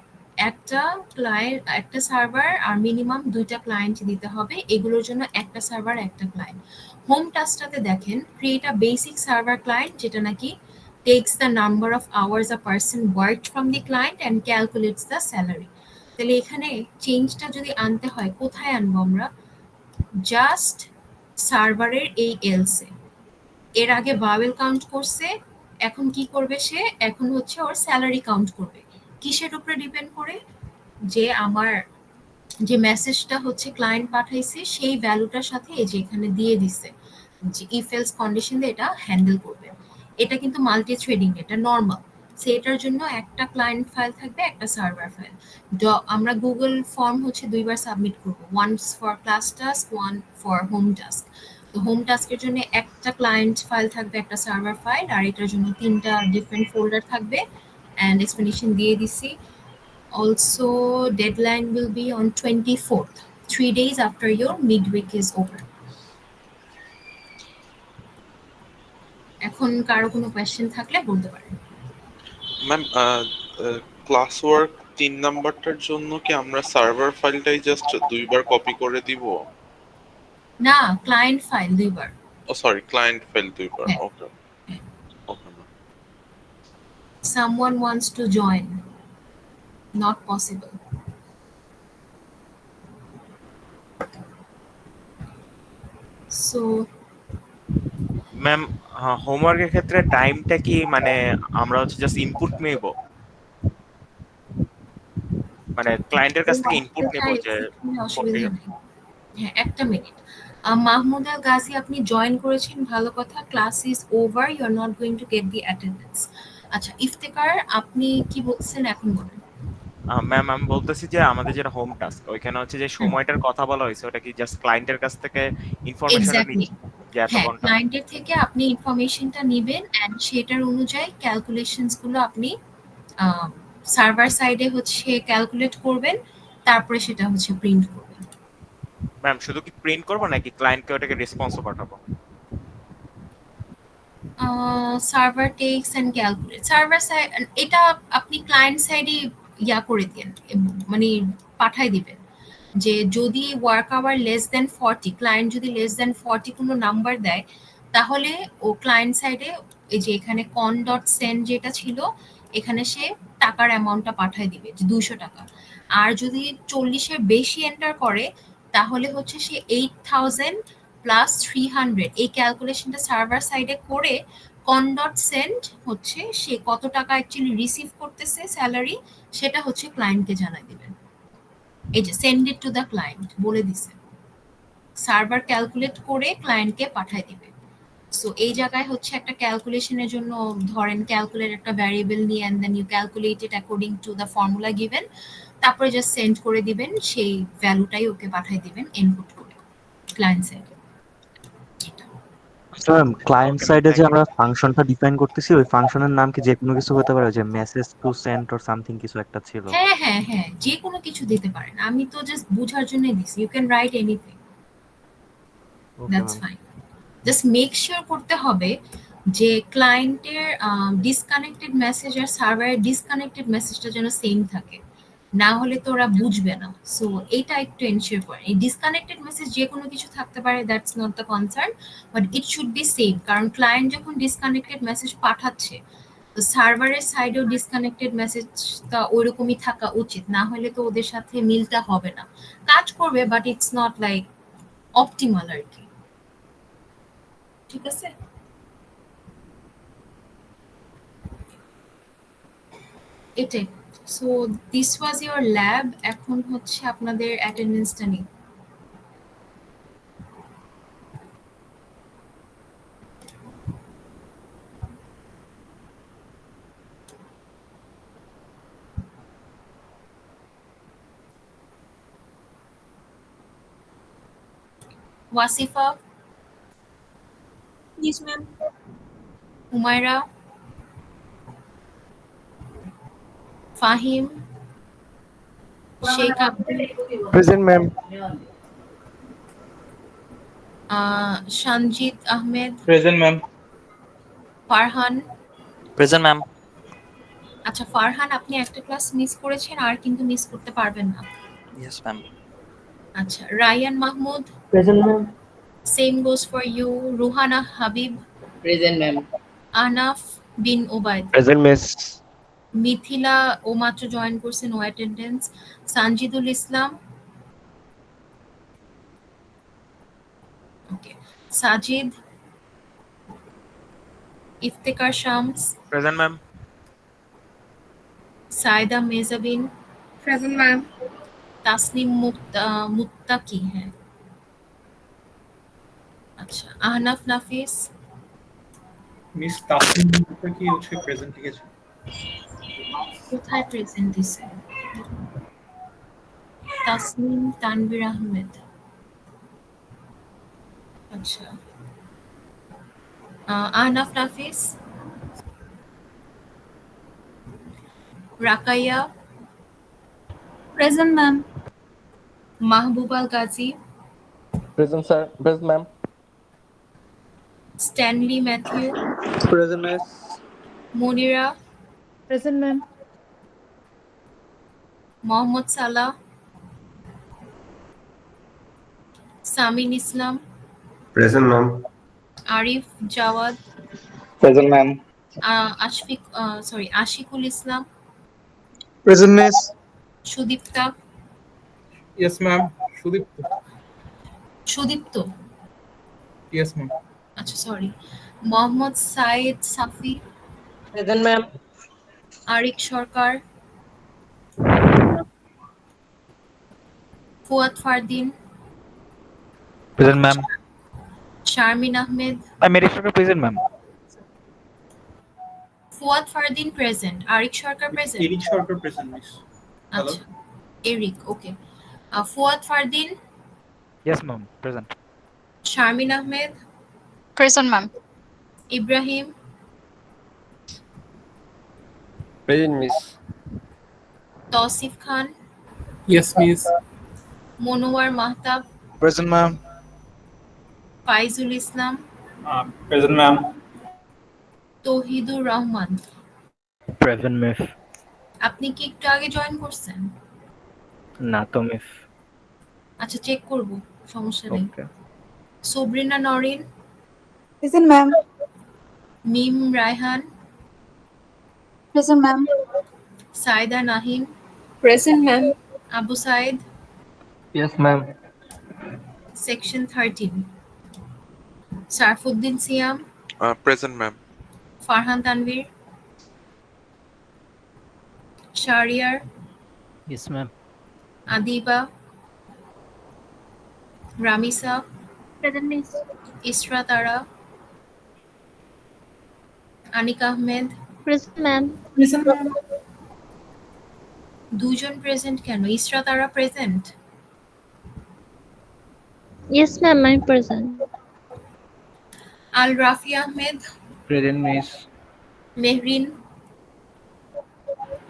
একটা ক্লায়েন্ট, একটা সার্ভার আর মিনিমাম 2টা ক্লায়েন্ট দিতে হবে। এগুলোর জন্য একটা সার্ভার, একটা ক্লায়েন্ট। হোম টাস্কটাতে দেখেন create a basic server client, যেটা নাকি takes the number of hours a person worked from the client and calculates the salary। তাহলে এখানে চেঞ্জটা যদি আনতে হয় কোথায় আনবো আমরা? জাস্ট সার্ভারের এই এলসে। এর আগে ভাওয়েল কাউন্ট করছে, এখন কি করবে সে? এখন হচ্ছে ওর স্যালারি কাউন্ট করবে। কিসের উপরে ডিপেন্ড করে? যে আমার যে মেসেজটা হচ্ছে ক্লায়েন্ট পাঠাইছে সেই ভ্যালুটার সাথে এই যে এখানে দিয়ে দিছে যে ইফ এলস কন্ডিশন দিয়ে এটা হ্যান্ডেল করবে। এটা কিন্তু মাল্টি থ্রেডিং, এটা নর্মাল। সেটার জন্য একটা ক্লায়েন্ট ফাইল থাকবে, একটা সার্ভার ফাইল। আমরা গুগল ফর্ম হচ্ছে 2বার সাবমিট করব, once for class task, one for home task. তো হোম টাস্কের জন্য একটা ক্লায়েন্ট ফাইল থাকবে, একটা সার্ভার ফাইল, আর এটার জন্য 3টা ডিফারেন্ট ফোল্ডার থাকবে। অ্যান্ড এক্সপ্লেনেশন দিয়ে দিছি। Also, deadline will be on 24th, 3 days after your midweek is over. এখন কারো কোনো কোয়েশ্চেন থাকলে বলতে পারেন। ম্যাম ক্লাস ওয়ার্ক 3 নাম্বারটার জন্য কি আমরা সার্ভার ফাইলটাই জাস্ট 2বার কপি করে দিব? না, ক্লায়েন্ট ফাইল 2বার। ও সরি, ক্লায়েন্ট ফাইল 2বার। হ্যাঁ, ওকে হ্যাঁ। Okay ma'am. Someone wants to join. Not possible. So, ma'am হোমওয়ার্কের ক্ষেত্রে টাইমটা কি মানে আমরা হচ্ছে জাস্ট ইনপুট নেব, মানে ক্লায়েন্টের কাছ থেকে ইনপুট নেব যে অসুবিধা নেই। হ্যাঁ, একটা মিনিট। মাহমুদ আল গাজী, আপনি জয়েন করেছেন, ভালো কথা। Class is over, you are not going to get the attendance. আচ্ছা, ইফতেকার আপনি কি বলছেন এখন বলেন। ম্যাম আমি বলতেছি যে আমাদের যেটা হোম টাস্ক ওইখানে হচ্ছে যে সময়টার কথা বলা হয়েছে ওটা কি জাস্ট ক্লায়েন্টের কাছ থেকে ইনফরমেশনটা এক্স্যাক্টলি। নিচ্ছি যে এত হ্যাঁ, ঘন্টা? ক্লায়েন্টের থেকে আপনি ইনফরমেশনটা নিবেন অ্যান্ড সেটার অনুযায়ী ক্যালকুলেশনস গুলো আপনি সার্ভার সাইডে হচ্ছে ক্যালকুলেট করবেন, তারপরে সেটা হচ্ছে প্রিন্ট করবেন। ম্যাম শুধু কি প্রিন্ট করবো নাকি ক্লায়েন্টকে ওটাকে রেসপন্সও পাঠাবো? Server takes and calculate, server side এটা আপনি ক্লায়েন্ট সাইডে ইয়া করে দিন, মানে পাঠাই দিবেন যে যদি work hour less than 40, client যদি লেস দেন 40 কোনো নাম্বার দেয়, তাহলে ও ক্লায়েন্ট সাইডে এই যে এখানে কন ডট সেন্ড যেটা ছিল এখানে সে টাকার অ্যামাউন্টটা পাঠায় দিবে যে 200 টাকা। আর যদি 40-এর বেশি এন্টার করে তাহলে হচ্ছে সে 8000 প্লাস 300 এই ক্যালকুলেশনটা সার্ভার সাইডে করে কন ডট সেন্ড হচ্ছে সে কত টাকা অ্যাকচুয়ালি রিসিভ করতেছে স্যালারি, সেটা হচ্ছে ক্লায়েন্টকে জানাই দিবেন। এই যে send it to the client বলে দিছে, সার্ভার ক্যালকুলেট করে ক্লায়েন্টকে পাঠায় দিবে। সো এই জায়গায় হচ্ছে একটা ক্যালকুলেশনের জন্য ধরেন ক্যালকুলেট একটা ভ্যারিয়েবল নিয়ে and then you calculate it according to the formula given, তারপরে জাস্ট সেন্ড করে দিবেন, সেই ভ্যালুটাই ওকে পাঠিয়ে দিবেন ইনপুট করে ক্লায়েন্ট সাইডে। ক্লায়েন্ট ওকে ম্যাম, সাইডে যে থ্যাংক ইউ। আমরা ফাংশনটা ডিফাইন করতেছি ওই ফাংশনের নাম কি যে কোনো কিছু হতে পারে, যে message to send or something কিছু একটা ছিল? হ্যাঁ হ্যাঁ হ্যাঁ, যে কোনো কিছু দিতে পারেন, আমি তো জাস্ট বোঝার জন্য দিছি। You can write anything, okay that's ma'am. Fine. Just make sure করতে হবে যে ক্লায়েন্টের ডিসকানেক্টেড মেসেজ আর সার্ভারের ডিসকানেক্টেড মেসেজটা যেন সেম থাকে, না হলে তো ওরা বুঝবে না। সো এটা একটু এনশিওর করে। এই ডিসকানেক্টেড মেসেজ যে কোনো কিছু থাকতে পারে, that's not the concern, but it should be same. কারণ ক্লায়েন্ট যখন ডিসকানেক্টেড মেসেজ পাঠাচ্ছে, তো সার্ভারের সাইডেও ডিসকানেক্টেড মেসেজটা ওইরকমই থাকা উচিত, না হলে তো ওদের সাথে মিলটা হবে না। কাজ করবে but it's not like optimal আর কি। ঠিক আছে? এটাই। So this was your lab. এখন হচ্ছে আপনাদের অ্যাটেন্ডেন্সটা নিই। Wasifa, Yes, ma'am. Humaira, Fahim, Sheikh Abdul, Present, ma'am. Sanjit Ahmed, Present, ma'am. Farhan. Present, ma'am. আচ্ছা ফারহান, আপনি একটা ক্লাস মিস করেছেন, আর কিন্তু মিস করতে পারবেন না। Yes, ma'am. আচ্ছা Rayan Mahmud, Present, ma'am. Same goes for you. Ruhana Habib, Present, ma'am. Ahnaf Bin Obaid, Present, miss. Mithila ও মাত্র জয়েন করছে, no attendance. Sanjidul Islam, okay. Sajid, Iftekar Shams, present ma'am. Sayeda Mezabin, Present, ma'am. Tasnim Muttaki, হ্যাঁ আচ্ছা। আহনাফ নাফিস, মিস তাসনিম কি হচ্ছে প্রেজেন্ট ঠিক আছে? কোথায় প্রেজেন্ট দিছে? তাসনিম তানভীর আহমেদ, আচ্ছা। Ahnaf Nafis, Rakaiya, Present, ma'am. Mahbubal Gazi, Present, sir. Present, ma'am. Stanley Matthew, Present, miss. Monira, Present, ma'am. Mohammad Salah, Samin Islam, Present, ma'am. Arif Jawad, Present, ma'am. Ashikul Islam, Present, miss. Sudipta, yes ma'am. Sudipto, yes ma'am. আচ্ছা sorry. Mohammad Saeed Safi, Present, ma'am. Arik Sarkar, Fuad Fardin, Present, ma'am. Sharmin Ahmed, I'm Eric Sharkar, present, ma'am. Fuad Fardin present, Arik Sarkar present. Eric Sarkar present miss. আচ্ছা Eric, okay. Fuad Fardin, Yes, ma'am. Present. Sharmin Ahmed, Present, ma'am. Ibrahim, Present, miss. Tausif Khan, yes miss. Monowar Mahtab, Present, ma'am. Faizul Islam, present ma'am. Tauhidur Rahman. Present, miss. আপনি কি একটু আগে জয়েন করছেন? না তো মিস। আচ্ছা চেক করব, সমস্যা নেই। Okay. Sabrina Norin, Present, ma'am. Mim Raihan, Present, ma'am. Saida Nahim, Present, ma'am. Abu Saeed, Yes, ma'am. Section 13। Sarfuddin Siam, present ma'am. Farhan Tanvir, Shahriar, Yes, ma'am. Adiba, Ramisa, Present, miss. Isra Tara, Anik Ahmed. Present, ma'am. Present, ma'am. দুজন প্রেজেন্ট কেন? Isra Tara present? Yes, ma'am. I'm present. Al Rafi Ahmed, Present, miss. Mehrin,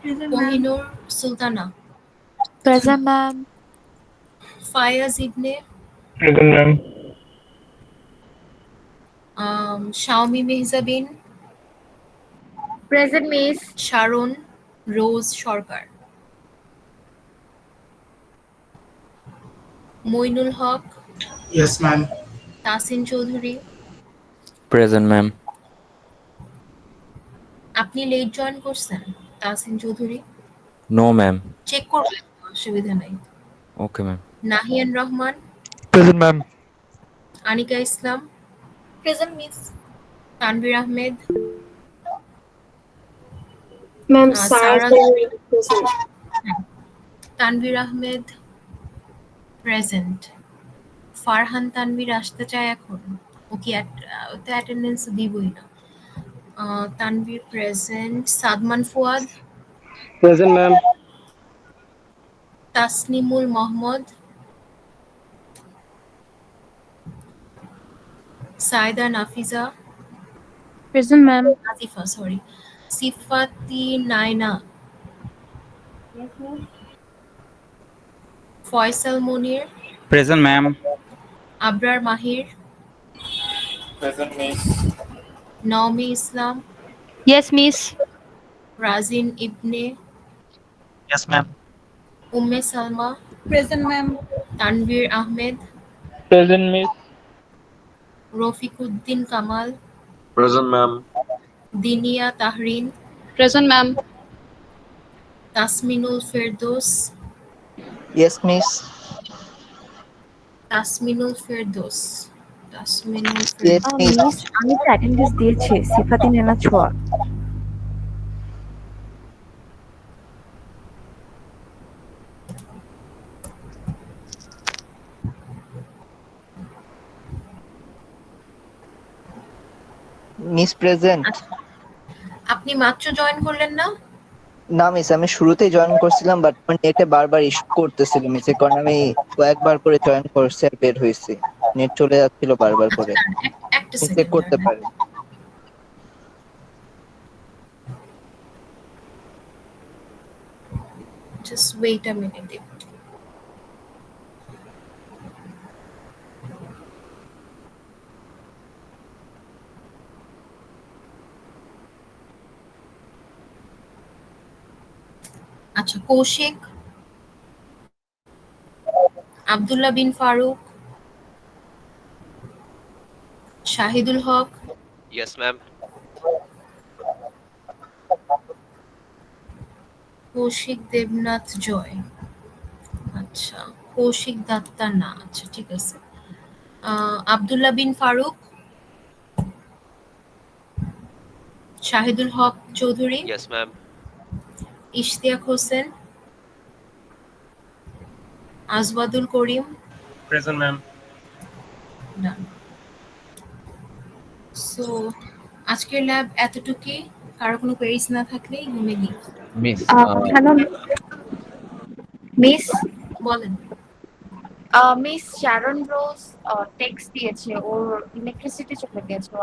Present, Kohinoor Sultana, Present, ma'am. Fayaz Ibne, Present, ma'am. Shaomi Mehjabin, Present, Miss. Sharon Rose Sarkar, Mainul Haque, Yes, ma'am. Tasin Chowdhury. Present, ma'am. আপনি লেট জয়েন করছেন Tasin Chowdhury? No, ma'am. Check করবেন, অসুবিধা নাই। Okay, ma'am. Nahiyan Rahman, present ma'am. Anika Islam, Present, Miss. Tanvir Ahmed, Ma'am, Sarah- present. Tanvir Ahmed present. Farhan Tanvir আসতে চায় এখন? ও কি ওতে অ্যাটেন্ডেন্স দিবই না। Tanvir present. Sadman Fuad, Present, ma'am. Tasnimul Mohammad, Saida Nafiza, Present, ma'am. Azifa sorry, Sifati Naina, Faysal Monir, Present, ma'am. Abrar Mahir, Present, Miss. Naomi Islam, Yes, Miss. Razin Ibne, yes ma'am. Umme Salma, Present, ma'am. Tanvir Ahmed, Present, Miss. Rafiquddin Kamal, present ma'am. Diniya Tahrin, Present, ma'am. Tasminul Ferdous, Yes, miss. Tasminul ফেরদৌস, তাসমিনুল Yes, ফেরদৌস। miss. আমি তো অ্যাটেন্ডেন্স দিয়েছি সিফাতি নেনা ছোঁয়া। Miss present. আপনি মাত্র জয়েন করলেন না? না মিস, আমি শুরুতেই জয়েন করছিলাম বাট নেটে বারবার ইস্যু করতেছিল মিস, এর কারণে আমি কয়েকবার করে জয়েন করছি আর বের হয়েছি। নেট চলে যাচ্ছিল বারবার করে। একটা চেক সেকেন্ড করতে পারেন। Just wait a minute. আচ্ছা, কৌশিক, আব্দুল্লাহ বিন ফারুক, শাহিদুল হক, Yes, ma'am. কৌশিক দেবনাথ জয়। আচ্ছা, কৌশিক দত্তা না। আচ্ছা, ঠিক আছে। আব্দুল্লাহ বিন ফারুক, শাহিদুল হক চৌধুরী, Yes, ma'am. ইশতিয়াক হোসেন, আজওয়াদুল করিম। Present, ma'am. ডান। সো আজকের ল্যাব এতটুকুই। কারো কোনো কোয়েরিজ না থাকলে ঘুমে নিই। Miss hello miss. বলেন। মিস শারন রোজ টেক্সট দিয়েছে, ওর ইলেকট্রিসিটি চলে গেছে, ও